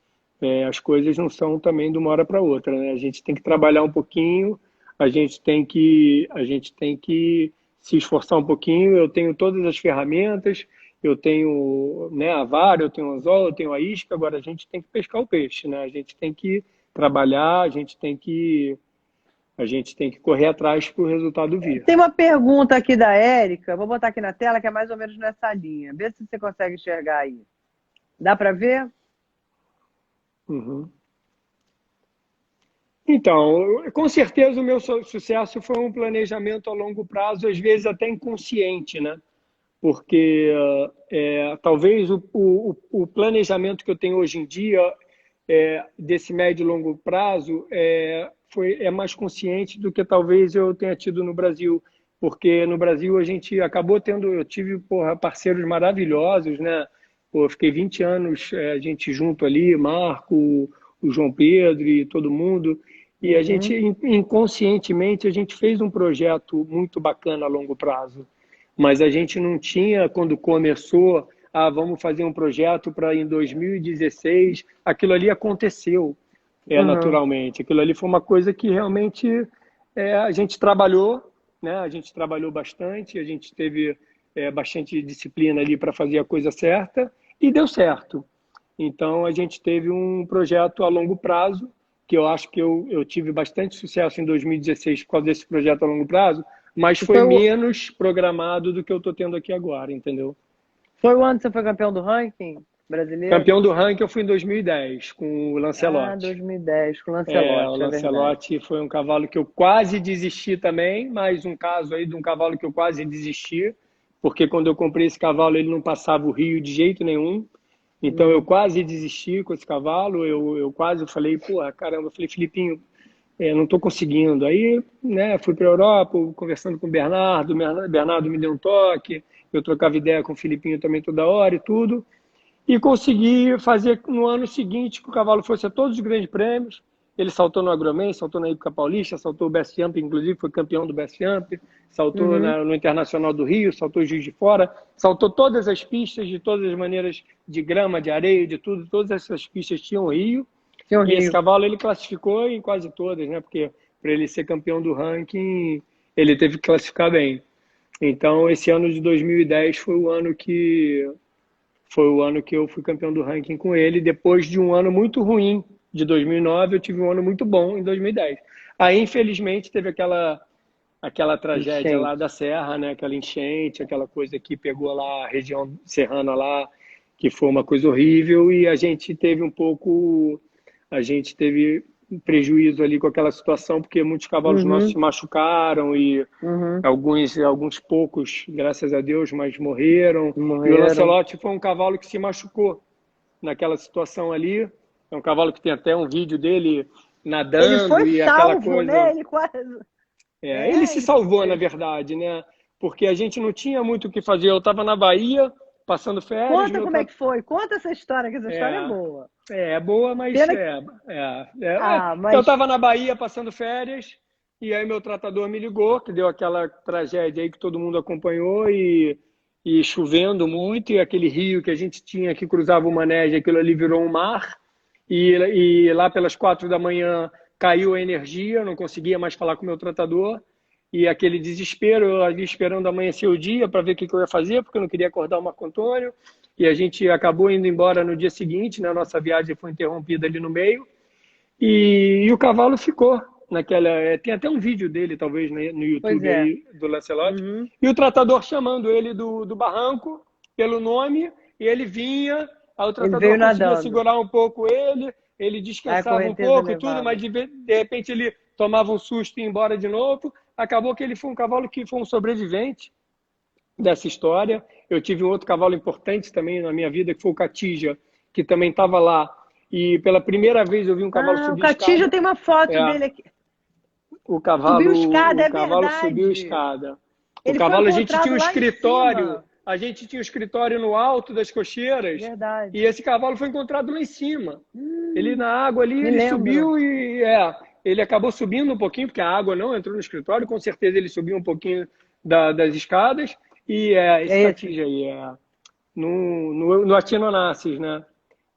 as coisas não são também de uma hora para outra, né? A gente tem que trabalhar um pouquinho, a gente tem que se esforçar um pouquinho. Eu tenho todas as ferramentas, eu tenho, né, a vara, eu tenho o anzol, eu tenho a isca. Agora a gente tem que pescar o peixe, né? A gente tem que trabalhar, a gente tem que correr atrás para o resultado vir. Tem uma pergunta aqui da Érica, vou botar aqui na tela, que é mais ou menos nessa linha. Vê se você consegue enxergar aí. Dá para ver? Uhum. Então, com certeza o meu sucesso foi um planejamento a longo prazo, às vezes até inconsciente, né? Porque talvez o planejamento que eu tenho hoje em dia, desse médio e longo prazo, é mais consciente do que talvez eu tenha tido no Brasil. Porque no Brasil a gente acabou eu tive, porra, parceiros maravilhosos, né? Pô, eu fiquei 20 anos a gente junto ali, Marco, o João Pedro e todo mundo. E a gente, inconscientemente, a gente fez um projeto muito bacana a longo prazo. Mas a gente não tinha, quando começou, vamos fazer um projeto para em 2016. Aquilo ali aconteceu naturalmente. Aquilo ali foi uma coisa que realmente a gente trabalhou, né? A gente trabalhou bastante, a gente teve bastante disciplina ali para fazer a coisa certa e deu certo. Então, a gente teve um projeto a longo prazo, que eu acho que eu tive bastante sucesso em 2016 por causa desse projeto a longo prazo, mas foi menos programado do que eu estou tendo aqui agora, entendeu? Foi o ano que você foi campeão do ranking brasileiro? Campeão do ranking eu fui em 2010, com o Lancelotti. 2010, com o Lancelotti, o Lancelotti foi um cavalo que eu quase desisti também, mais um caso aí de um cavalo que eu quase desisti, porque quando eu comprei esse cavalo ele não passava o Rio de jeito nenhum. Então eu quase desisti com esse cavalo, eu quase falei, pô, caramba, eu falei, Filipinho, não estou conseguindo. Aí, né, fui para a Europa, conversando com o Bernardo me deu um toque, eu trocava ideia com o Filipinho também toda hora e tudo, e consegui fazer no ano seguinte que o cavalo fosse a todos os grandes prêmios. Ele saltou no Agroman, saltou na Hípica Paulista, saltou o Best Jump, inclusive foi campeão do Best Jump, saltou no Internacional do Rio, saltou Juiz de Fora, saltou todas as pistas, de todas as maneiras, de grama, de areia, de tudo, todas essas pistas tinham Rio. E esse cavalo ele classificou em quase todas, né? Porque para ele ser campeão do ranking, ele teve que classificar bem. Então, esse ano de 2010 foi o ano que eu fui campeão do ranking com ele, depois de um ano muito ruim. De 2009, eu tive um ano muito bom em 2010. Aí, infelizmente, teve aquela tragédia lá da Serra, né? Aquela enchente, aquela coisa que pegou lá a região serrana lá, que foi uma coisa horrível, e a gente teve prejuízo ali com aquela situação, porque muitos cavalos nossos se machucaram e alguns poucos, graças a Deus, mas morreram. E o Lancelotti foi um cavalo que se machucou naquela situação ali. É um cavalo que tem até um vídeo dele nadando ele foi e salvo, aquela coisa. Né? Ele quase. Ele se salvou, na verdade, né? Porque a gente não tinha muito o que fazer. Eu estava na Bahia, passando férias. Conta como é que foi. Conta essa história, que essa história é boa. É boa, mas mas... Eu estava na Bahia passando férias e aí meu tratador me ligou, que deu aquela tragédia aí que todo mundo acompanhou e chovendo muito, e aquele rio que a gente tinha que cruzava o Manege, aquilo ali virou um mar. E lá pelas 4 da manhã caiu a energia, eu não conseguia mais falar com o meu tratador. e aquele desespero, eu ali esperando amanhecer o dia para ver o que eu ia fazer, porque eu não queria acordar o Marco Antônio, e a gente acabou indo embora no dia seguinte, né? A nossa viagem foi interrompida ali no meio, e o cavalo ficou naquela. Tem até um vídeo dele, talvez, no Pois YouTube é. aí, do Lancelot, Uhum. e o tratador chamando ele do barranco pelo nome, e ele vinha, aí o Ele veio tratador conseguia nadando. segurar um pouco ele Aí a descansava um correnteza pouco e tudo, levava. mas de repente ele tomava um susto e ia embora de novo. Acabou que ele foi um cavalo que foi um sobrevivente dessa história. Eu tive um outro cavalo importante também na minha vida, que foi o Catija, que também estava lá. E pela primeira vez eu vi um cavalo Ah, o subir Catija escada. tem uma foto É, dele aqui. o Subiu cavalo, escada, o é cavalo subiu verdade. escada. O Ele foi cavalo, a gente tinha encontrado um lá em escritório, cima. a gente tinha um escritório no alto das cocheiras, e Verdade. esse cavalo foi encontrado lá em cima. Ele na água ali, Me ele lembro. subiu ele acabou subindo um pouquinho, porque a água não entrou no escritório, com certeza ele subiu um pouquinho das escadas, e esse É esse. catija aí, no Atinonassis, né?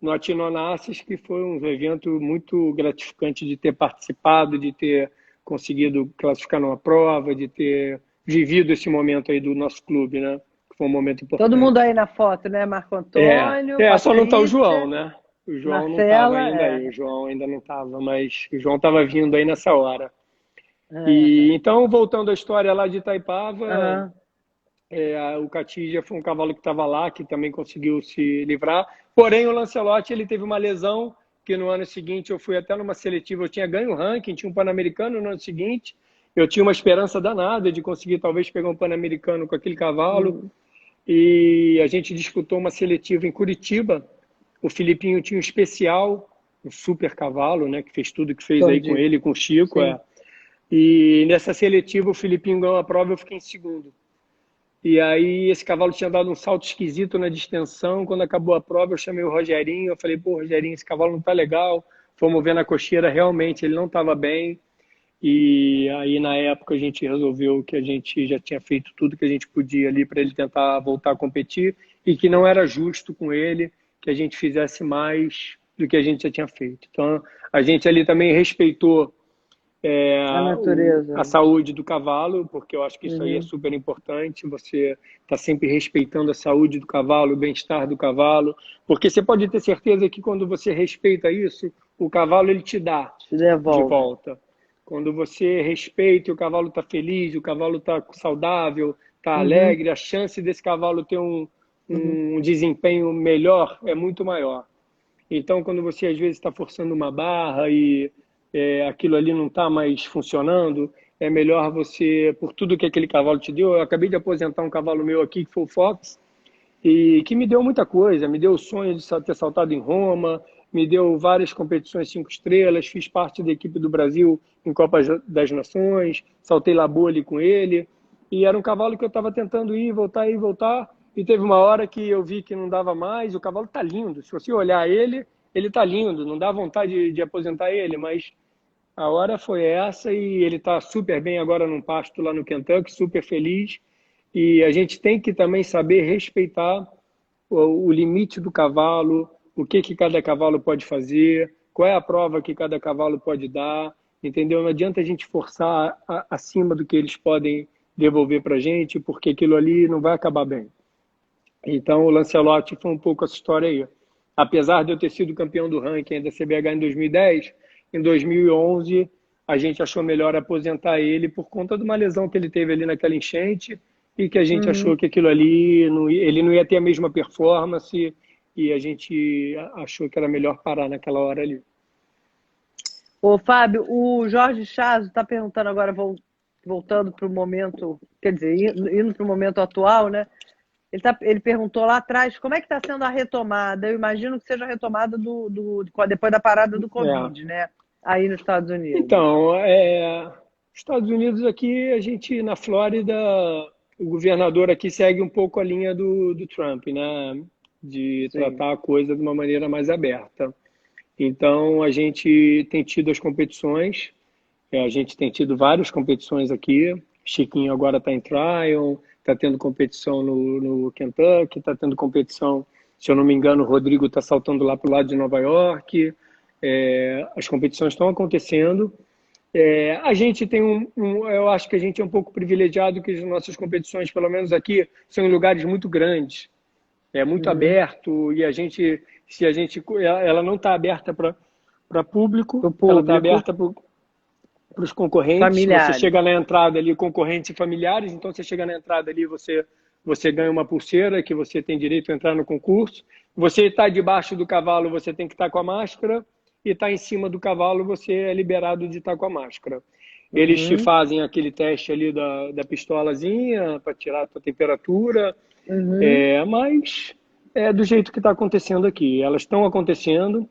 No Atinonassis, que foi um evento muito gratificante de ter participado, de ter conseguido classificar numa prova, de ter vivido esse momento aí do nosso clube, né? Que foi um momento Todo mundo importante. aí na foto, né? Marco Antônio, Só não está o João, Patrícia, né? O João não estava Marcela, ainda aí, o João ainda não estava, mas o João estava vindo aí nessa hora. E então, voltando à história lá de Itaipava, Aham. o Catija foi um cavalo que estava lá, que também conseguiu se livrar. Porém, o Lancelot, ele teve uma lesão, que no ano seguinte eu fui até numa seletiva, eu tinha ganho o ranking, tinha um Pan-Americano no ano seguinte, eu tinha uma esperança danada de conseguir talvez pegar um Pan-Americano com aquele cavalo, Uhum. e a gente disputou uma seletiva em Curitiba. O Filipinho tinha um especial, um super cavalo, né, que fez tudo que fez aí com Entendi. ele, com o Chico. Sim. E nessa seletiva o Filipinho ganhou a prova e eu fiquei em segundo. E aí esse cavalo tinha dado um salto esquisito na distensão. Quando acabou a prova, eu chamei o Rogerinho. Eu falei, pô, Rogerinho, esse cavalo não tá legal. Fomos ver na cocheira, realmente ele não estava bem. E aí na época a gente resolveu que a gente já tinha feito tudo que a gente podia ali para ele tentar voltar a competir e que não era justo com ele que a gente fizesse mais do que a gente já tinha feito. Então a gente ali também respeitou A natureza. a saúde do cavalo, porque eu acho que isso aí é Uhum. super importante, você está sempre respeitando a saúde do cavalo, o bem-estar do cavalo, porque você pode ter certeza que quando você respeita isso, o cavalo ele te dá Te de devolve. volta. Quando você respeita e o cavalo está feliz, o cavalo está saudável, está Uhum. alegre, a chance desse cavalo ter Uhum. um desempenho melhor é muito maior. Então, quando você às vezes está forçando uma barra e aquilo ali não está mais funcionando, é melhor você, por tudo que aquele cavalo te deu. Eu acabei de aposentar um cavalo meu aqui, que foi o Fox, e que me deu muita coisa. Me deu o sonho de ter saltado em Roma, me deu várias competições 5 estrelas, fiz parte da equipe do Brasil em Copas das Nações, saltei Laboa ali com ele, e era um cavalo que eu estava tentando ir, voltar, e teve uma hora que eu vi que não dava mais. O cavalo está lindo, se você olhar ele está lindo, não dá vontade de aposentar ele, mas a hora foi essa e ele está super bem agora num pasto lá no Kentucky, super feliz. E a gente tem que também saber respeitar o limite do cavalo, o que cada cavalo pode fazer, qual é a prova que cada cavalo pode dar, entendeu? Não adianta a gente forçar acima do que eles podem devolver para a gente, porque aquilo ali não vai acabar bem. Então, o Lancelotti foi um pouco essa história aí. Apesar de eu ter sido campeão do ranking da CBH em 2010, em 2011 a gente achou melhor aposentar ele por conta de uma lesão que ele teve ali naquela enchente e que a gente Uhum. achou que aquilo ali, ele não ia ter a mesma performance e a gente achou que era melhor parar naquela hora ali. Ô, Fábio, o Jorge Chazo está perguntando agora, voltando para o momento, quer dizer, indo para o momento atual, né? Ele perguntou lá atrás como é que está sendo a retomada. Eu imagino que seja a retomada depois da parada do É. Covid, né? Aí nos Estados Unidos. Então, Estados Unidos aqui, a gente na Flórida, o governador aqui segue um pouco a linha do Trump, né? De Sim. tratar a coisa de uma maneira mais aberta. Então, a gente tem tido as competições, a gente tem tido várias competições aqui. Chiquinho agora está em Tryon, está tendo competição no Kentucky, está tendo competição, se eu não me engano, o Rodrigo está saltando lá para o lado de Nova York. As competições estão acontecendo A gente tem eu acho que a gente é um pouco privilegiado que as nossas competições, pelo menos aqui, são em lugares muito grandes, é muito Uhum. aberto e a gente, se a gente, ela não está aberta para público, Do ela está público, aberta para os concorrentes. Você familiares. chega na entrada ali, concorrentes e familiares, então você chega na entrada ali, você ganha uma pulseira que você tem direito a entrar no concurso. Você está debaixo do cavalo, você tem que estar com a máscara, e está em cima do cavalo, você é liberado de estar com a máscara. Eles te Uhum. fazem aquele teste ali da pistolazinha para tirar a tua temperatura, Uhum. mas é do jeito que está acontecendo aqui. Elas estão acontecendo,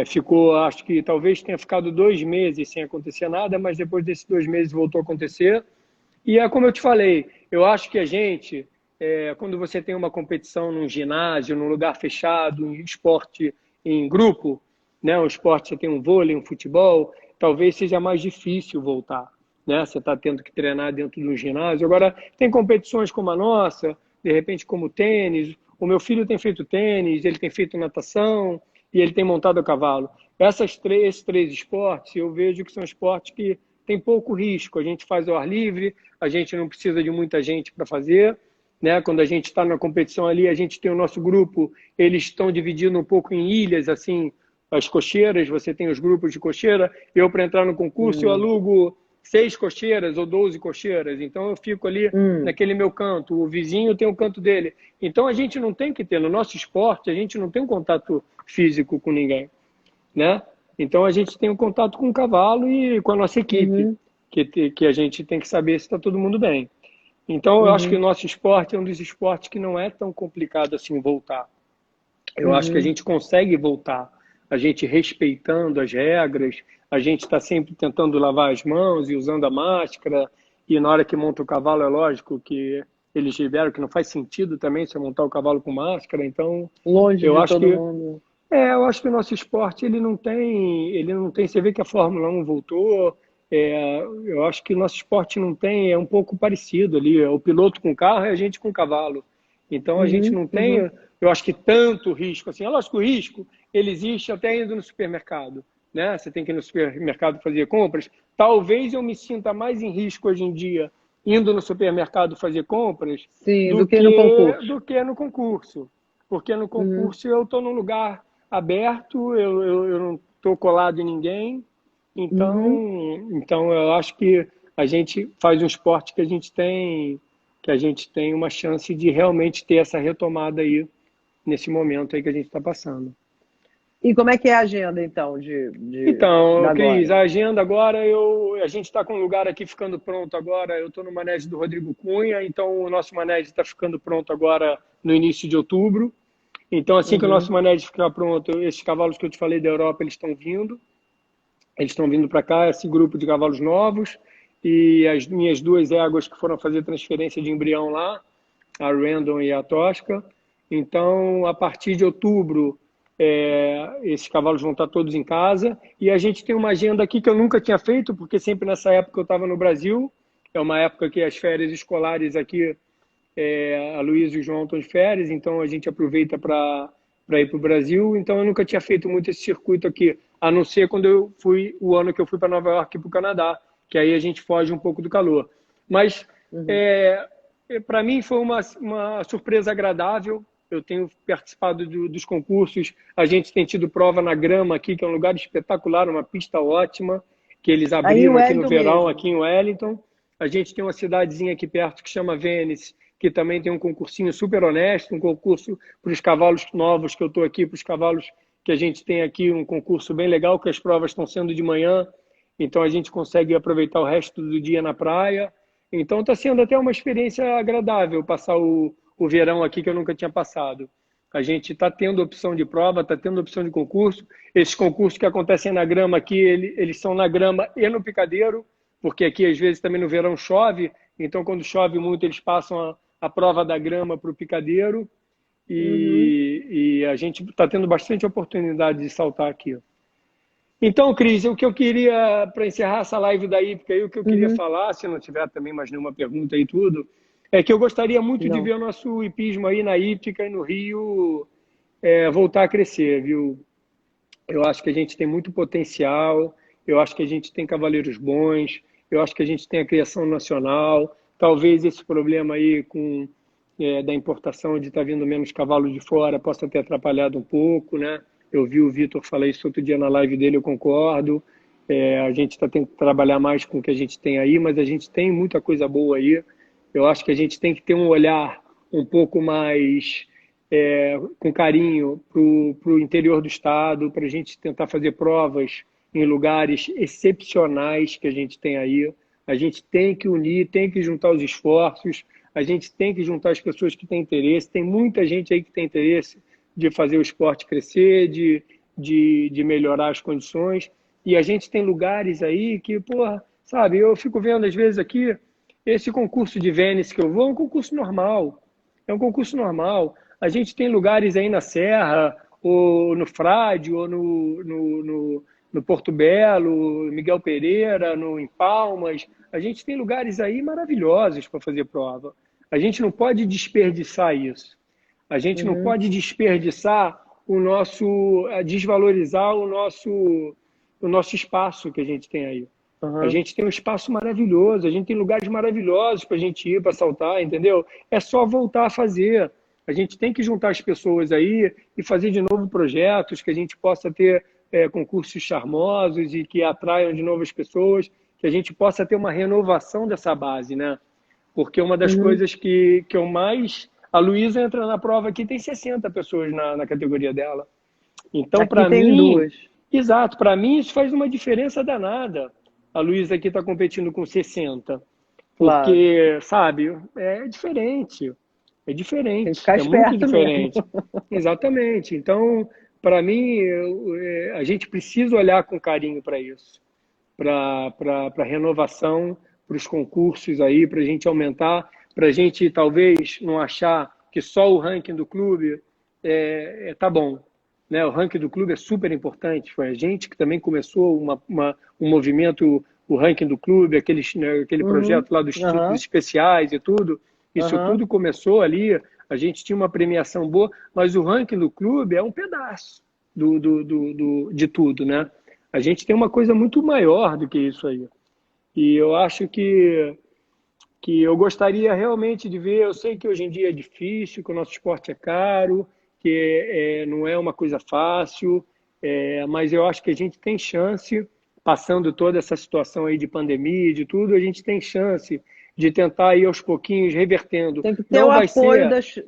ficou, acho que talvez tenha ficado 2 meses sem acontecer nada, mas depois desses 2 meses voltou a acontecer. E é como eu te falei, eu acho que a gente, quando você tem uma competição num ginásio, num lugar fechado, em esporte em grupo, né, um esporte, você tem um vôlei, um futebol, talvez seja mais difícil voltar. Né? Você está tendo que treinar dentro de um ginásio. Agora, tem competições como a nossa, de repente como tênis. O meu filho tem feito tênis, ele tem feito natação e ele tem montado a cavalo. Esses três esportes, eu vejo que são esportes que tem pouco risco. A gente faz ao ar livre, a gente não precisa de muita gente para fazer. Né? Quando a gente está na competição ali, a gente tem o nosso grupo, eles estão dividindo um pouco em ilhas, assim, as cocheiras, você tem os grupos de cocheira. Eu, para entrar no concurso, eu Hum. alugo 6 cocheiras ou 12 cocheiras. Então, eu fico ali Hum. naquele meu canto, o vizinho tem o canto dele. Então, a gente não tem que ter, no nosso esporte, a gente não tem um contato físico com ninguém. Né? Então, a gente tem um contato com o cavalo e com a nossa equipe, Uhum. que a gente tem que saber se está todo mundo bem. Então, eu acho que o Uhum. nosso esporte é um dos esportes que não é tão complicado assim voltar. Eu acho que a Uhum. gente consegue voltar, a gente respeitando as regras, a gente está sempre tentando lavar as mãos e usando a máscara, e na hora que monta o cavalo, é lógico que eles liberam que não faz sentido também você montar o cavalo com máscara, então Longe eu de acho todo que mundo. eu acho que o nosso esporte ele não tem. Você vê que a Fórmula 1 voltou. Eu acho que o nosso esporte não tem, é um pouco parecido ali. É o piloto com carro e a gente com cavalo. Então a gente Uhum. não tem, Uhum. eu acho que tanto risco assim. É lógico que o risco ele existe até indo no supermercado, né? Você tem que ir no supermercado fazer compras. Talvez eu me sinta mais em risco hoje em dia indo no supermercado fazer compras Sim, do do que no que concurso. do que no concurso, porque no Uhum. concurso eu estou num lugar aberto, eu não estou colado em ninguém, Uhum. então eu acho que a gente faz um esporte que a gente tem uma chance de realmente ter essa retomada aí nesse momento aí que a gente está passando. E como é que é a agenda, então, de Então, Cris, agora? a agenda agora, a gente está com um lugar aqui ficando pronto agora. Eu estou no manege do Rodrigo Cunha, então o nosso manege está ficando pronto agora no início de outubro. Então, assim que o Uhum. nosso manege ficar pronto, esses cavalos que eu te falei da Europa, eles estão vindo para cá, esse grupo de cavalos novos, e as minhas 2 éguas que foram fazer transferência de embrião lá, a Random e a Tosca. Então, a partir de outubro, esses cavalos vão estar todos em casa, e a gente tem uma agenda aqui que eu nunca tinha feito, porque sempre nessa época eu estava no Brasil, é uma época que as férias escolares aqui, a Luísa e o João estão de férias, então a gente aproveita para ir para o Brasil. Então eu nunca tinha feito muito esse circuito aqui, a não ser quando o ano que eu fui para Nova York e para o Canadá, que aí a gente foge um pouco do calor. Mas Uhum. para mim foi uma surpresa agradável. Eu tenho participado dos concursos, a gente tem tido prova na grama aqui, que é um lugar espetacular, uma pista ótima, que eles Aí em abriram aqui no Wellington verão, mesmo. aqui em Wellington. A gente tem uma cidadezinha aqui perto que chama Venice, que também tem um concursinho super honesto, um concurso para os cavalos novos que eu estou aqui, para os cavalos que a gente tem aqui, um concurso bem legal, que as provas estão sendo de manhã, então a gente consegue aproveitar o resto do dia na praia. Então está sendo até uma experiência agradável passar o verão aqui que eu nunca tinha passado. A gente está tendo opção de prova, está tendo opção de concurso. Esses concursos que acontecem na grama aqui, eles são na grama e no picadeiro, porque aqui às vezes também no verão chove, então quando chove muito eles passam a prova da grama para o picadeiro Uhum. e a gente está tendo bastante oportunidade de saltar aqui. Então, Cris, o que eu queria, para encerrar essa live da Hípica, aí, o que eu queria Uhum. falar, se não tiver também mais nenhuma pergunta e tudo, é que eu gostaria muito de Não. ver o nosso hipismo aí na Hípica e no Rio voltar a crescer, viu? Eu acho que a gente tem muito potencial eu acho que a gente tem cavaleiros bons, eu acho que a gente tem a criação nacional, talvez esse problema aí da importação de estar vindo menos cavalo de fora possa ter atrapalhado um pouco, né? Eu vi o Vitor falar isso outro dia na live dele, eu concordo. A gente está tendo que trabalhar mais com o que a gente tem aí, mas a gente tem muita coisa boa aí. Eu acho que a gente tem que ter um olhar um pouco mais com carinho para o interior do estado, para a gente tentar fazer provas em lugares excepcionais que a gente tem aí. A gente tem que unir, tem que juntar os esforços, a gente tem que juntar as pessoas que têm interesse. Tem muita gente aí que tem interesse de fazer o esporte crescer, de melhorar as condições. E a gente tem lugares aí que, porra, sabe, eu fico vendo às vezes aqui, esse concurso de Vênice que eu vou é um concurso normal. É um concurso normal. A gente tem lugares aí na Serra, ou no Frade, ou no Porto Belo, Miguel Pereira, em Palmas. A gente tem lugares aí maravilhosos para fazer prova. A gente não pode desperdiçar isso. A gente não pode desperdiçar desvalorizar o nosso espaço que a gente tem aí. A gente tem um espaço maravilhoso, a gente tem lugares maravilhosos para a gente ir, para saltar, entendeu? É só voltar a fazer. A gente tem que juntar as pessoas aí e fazer de novo projetos, que a gente possa ter concursos charmosos e que atraiam de novo as pessoas, que a gente possa ter uma renovação dessa base, né? Porque uma das coisas que eu mais... A Luísa entra na prova aqui, tem 60 pessoas na categoria dela. Então, para mim... duas. Exato, para mim isso faz uma diferença danada. A Luísa aqui está competindo com 60. Porque, claro, sabe, é diferente. É diferente. Tem que ficar é muito diferente. Mesmo. Exatamente. Então, para mim, a gente precisa olhar com carinho para isso. Para a renovação, para os concursos aí, para a gente aumentar, para a gente talvez não achar que só o ranking do clube tá bom. Né? O ranking do clube é super importante. Foi a gente que também começou um movimento, o ranking do clube, aquele projeto lá dos títulos especiais e tudo. Isso tudo começou ali. A gente tinha uma premiação boa, mas o ranking do clube é um pedaço de tudo, né? A gente tem uma coisa muito maior do que isso aí. E eu acho que eu gostaria realmente de ver. Eu sei que hoje em dia é difícil, que o nosso esporte é caro, que não é uma coisa fácil, mas eu acho que a gente tem chance, passando toda essa situação aí de pandemia e de tudo, a gente tem chance de tentar ir aos pouquinhos revertendo. Tem que ter o apoio das...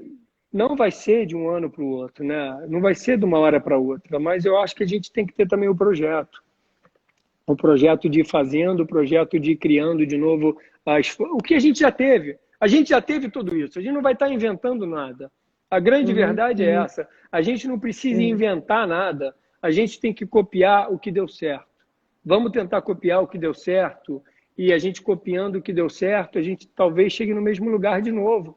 Não vai ser de um ano para o outro, né? Não vai ser de uma hora para outra, mas eu acho que a gente tem que ter também o projeto. O projeto de ir fazendo, o projeto de ir criando de novo o que a gente já teve. A gente já teve tudo isso, a gente não vai estar inventando nada. A grande verdade é essa. A gente não precisa inventar nada. A gente tem que copiar o que deu certo. Vamos tentar copiar o que deu certo. E a gente copiando o que deu certo, a gente talvez chegue no mesmo lugar de novo.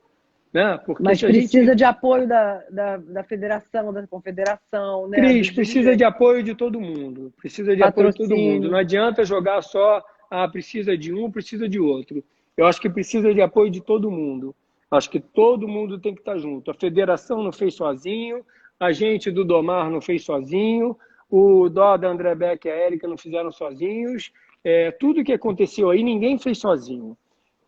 Né? Porque mas precisa de apoio da federação, da confederação. Né? Cris, precisa de apoio de todo mundo. Precisa de apoio de todo mundo. Não adianta jogar só, precisa de um, precisa de outro. Eu acho que precisa de apoio de todo mundo. Acho que todo mundo tem que estar junto. A federação não fez sozinho, a gente do Domar não fez sozinho, o Doda, André Beck e a Érica não fizeram sozinhos. Tudo que aconteceu aí, ninguém fez sozinho.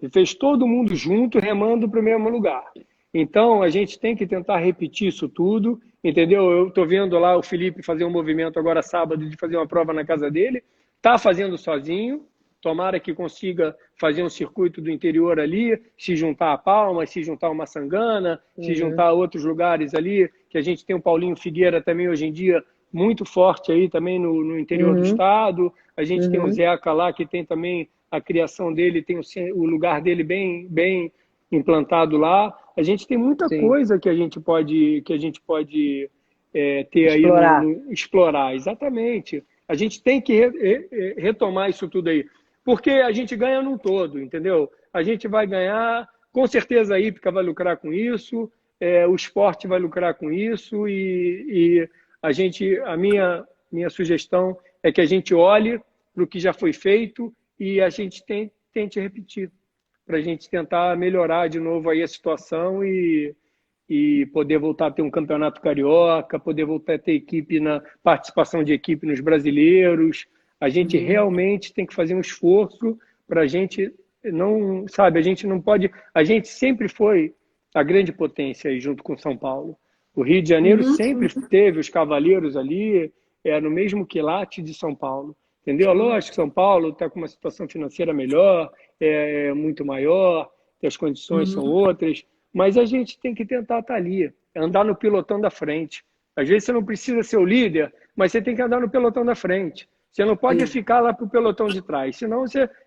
E fez todo mundo junto, remando para o mesmo lugar. Então, a gente tem que tentar repetir isso tudo, entendeu? Eu estou vendo lá o Felipe fazer um movimento agora sábado de fazer uma prova na casa dele. Está fazendo sozinho. Tomara que consiga fazer um circuito do interior ali, se juntar a Palmas, se juntar a Maçangana, se juntar a outros lugares ali, que a gente tem o Paulinho Figueira também hoje em dia muito forte aí também no interior do estado. A gente tem o Zeca lá, que tem também a criação dele, tem o lugar dele bem implantado lá. A gente tem muita coisa que a gente pode ter explorar. aí, explorar, exatamente. A gente tem que retomar isso tudo aí. Porque a gente ganha num todo, entendeu? A gente vai ganhar, com certeza a Hípica vai lucrar com isso, o esporte vai lucrar com isso e a minha sugestão é que a gente olhe para o que já foi feito e a gente tente repetir, para a gente tentar melhorar de novo aí a situação e poder voltar a ter um campeonato carioca, poder voltar a ter participação de equipe nos brasileiros. A gente realmente tem que fazer um esforço para a gente não, sabe, a gente não pode... A gente sempre foi a grande potência aí junto com São Paulo. O Rio de Janeiro sempre teve os cavaleiros ali, no mesmo quilate de São Paulo. Entendeu? Lógico que São Paulo está com uma situação financeira melhor, é muito maior, as condições são outras, mas a gente tem que tentar estar ali, andar no pelotão da frente. Às vezes você não precisa ser o líder, mas você tem que andar no pelotão da frente. Você não pode ficar lá para o pelotão de trás, senão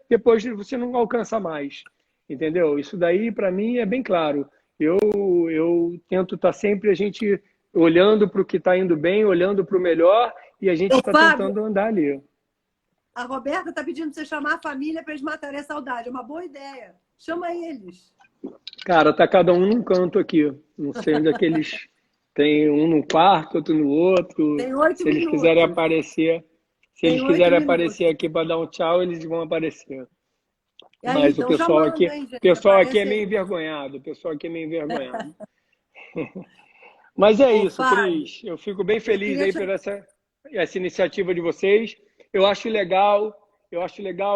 depois você não alcança mais. Entendeu? Isso daí, para mim, é bem claro. Eu tento estar sempre a gente olhando para o que está indo bem, olhando para o melhor, e a gente está tentando andar ali. A Roberta está pedindo para você chamar a família para eles matarem a saudade. É uma boa ideia. Chama eles. Cara, tá cada um num canto aqui. Não sei onde é que eles... Tem um no quarto, outro no outro. Tem 8 Se eles minutos. quiserem aparecer... Se Tem eles quiserem 8 aparecer aqui para dar um tchau, eles vão aparecer. Aí, Mas então, o pessoal chamando, aqui, hein, gente? pessoal aqui é Aparece meio aí. envergonhado. O pessoal aqui é meio envergonhado. Mas é Ô, isso, Fábio, Cris. Eu fico bem feliz queria aí te... por essa iniciativa de vocês. Eu acho legal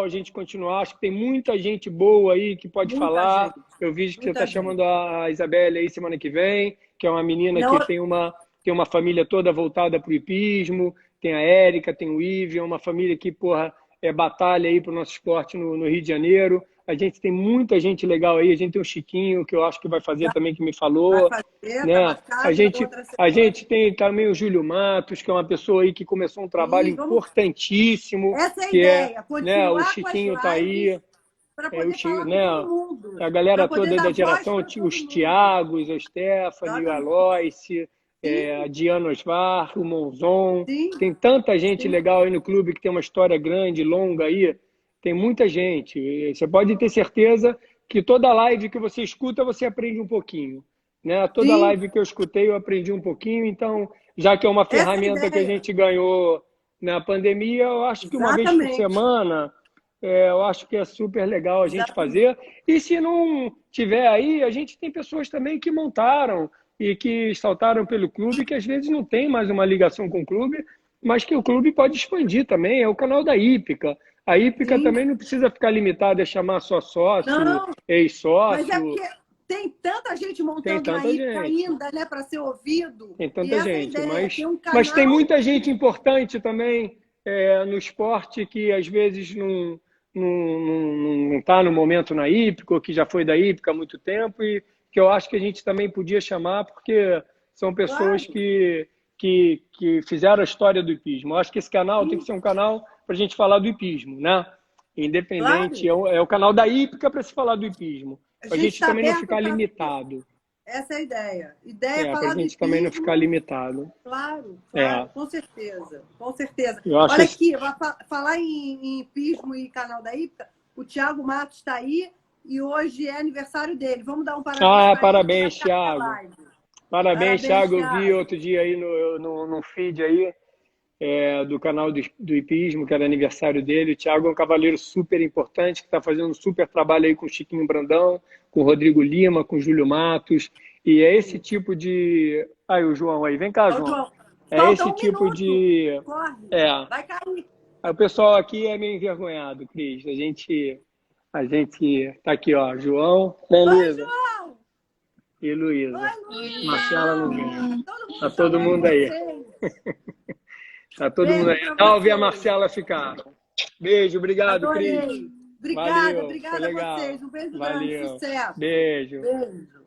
a gente continuar. Acho que tem muita gente boa aí que pode Muita falar. gente. Eu vi que você Muita está gente. chamando a Isabelle aí semana que vem, que é uma menina Não, que tem uma família toda voltada para o hipismo. Tem a Érica, tem o Ive, é uma família que, porra, batalha aí para o nosso esporte no Rio de Janeiro. A gente tem muita gente legal aí. A gente tem o Chiquinho, que eu acho que vai fazer também, que me falou. vai fazer, tá Né? marcado A gente, outra a semana. gente tem também o Júlio Matos, que é uma pessoa aí que começou um trabalho Sim, vamos... importantíssimo, Essa é a que ideia, né, o continuar com as Chiquinho tá aí, lives para poder falar com né, todo mundo, a galera para poder toda aí dar da voz geração, para todo os mundo. Tiagos, a Stephanie, o Exatamente. Aloyce, a Sim, Diana Osvar, o Monzon. sim, Tem tanta gente sim. legal aí no clube que tem uma história grande, longa aí. Tem muita gente. E você pode ter certeza que toda live que você escuta, você aprende um pouquinho. Né? Toda Sim, live que eu escutei, eu aprendi um pouquinho. Então, já que é uma essa é a ferramenta que a ideia. gente ganhou na pandemia, eu acho que uma vez por Exatamente. semana, eu acho que é super legal a gente Exatamente. fazer. E se não tiver aí, a gente tem pessoas também que montaram e que saltaram pelo clube, que às vezes não tem mais uma ligação com o clube, mas que o clube pode expandir também. É o canal da Hípica. A Hípica Sim. também não precisa ficar limitada a chamar só sócio, Não, mas é ex-sócio. porque tem tanta gente Tem montando na tanta IPCA gente. ainda, né, para ser ouvido. Tem E tanta essa é a gente. ideia, ter um Mas tem canal. muita gente importante também no esporte que às vezes não está no momento na Hípica, ou que já foi da Hípica há muito tempo, e que eu acho que a gente também podia chamar, porque são pessoas Claro. que fizeram a história do hipismo. Eu acho que esse canal tem que Sim, ser um canal para a gente falar do hipismo, né? Independente, claro. é o canal da Hípica para se falar do hipismo. A Para a gente gente está também não aberto ficar para... limitado. Essa é a ideia. Ideia é Para a falar do gente também não ficar hipismo. limitado. Claro, É, claro, com certeza. Com certeza. eu acho Olha isso. aqui, falar em hipismo e canal da Hípica, o Thiago Matos está aí e hoje é aniversário dele. Vamos dar um parabéns para ele. Vai Parabéns, ficar na Thiago. live. Parabéns, Parabéns, Thiago. Eu vi Thiago. outro dia aí no feed aí, do canal do hipismo, que era aniversário dele. O Thiago é um cavaleiro super importante, que está fazendo um super trabalho aí com o Chiquinho Brandão, com o Rodrigo Lima, com o Júlio Matos. E é esse tipo de... Aí, o João aí. Vem cá, Ô, João. João, É falta esse um tipo minuto. de... Corre. É. Vai cair. Aí o pessoal aqui é meio envergonhado, Cris. A gente tá aqui, ó. João, Oi, Luísa João. e Luísa. Oi, Luísa. Marcela não vem. Todo mundo Tá todo chamando mundo aí. vocês. Tá todo mundo Beijo aí. para Dá ouvir a vocês. Marcela ficar. Beijo, obrigado, Cris. Adorei. Obrigada, Valeu, foi obrigada a legal. vocês. Um beijo grande, Valeu. sucesso. Beijo. Beijo.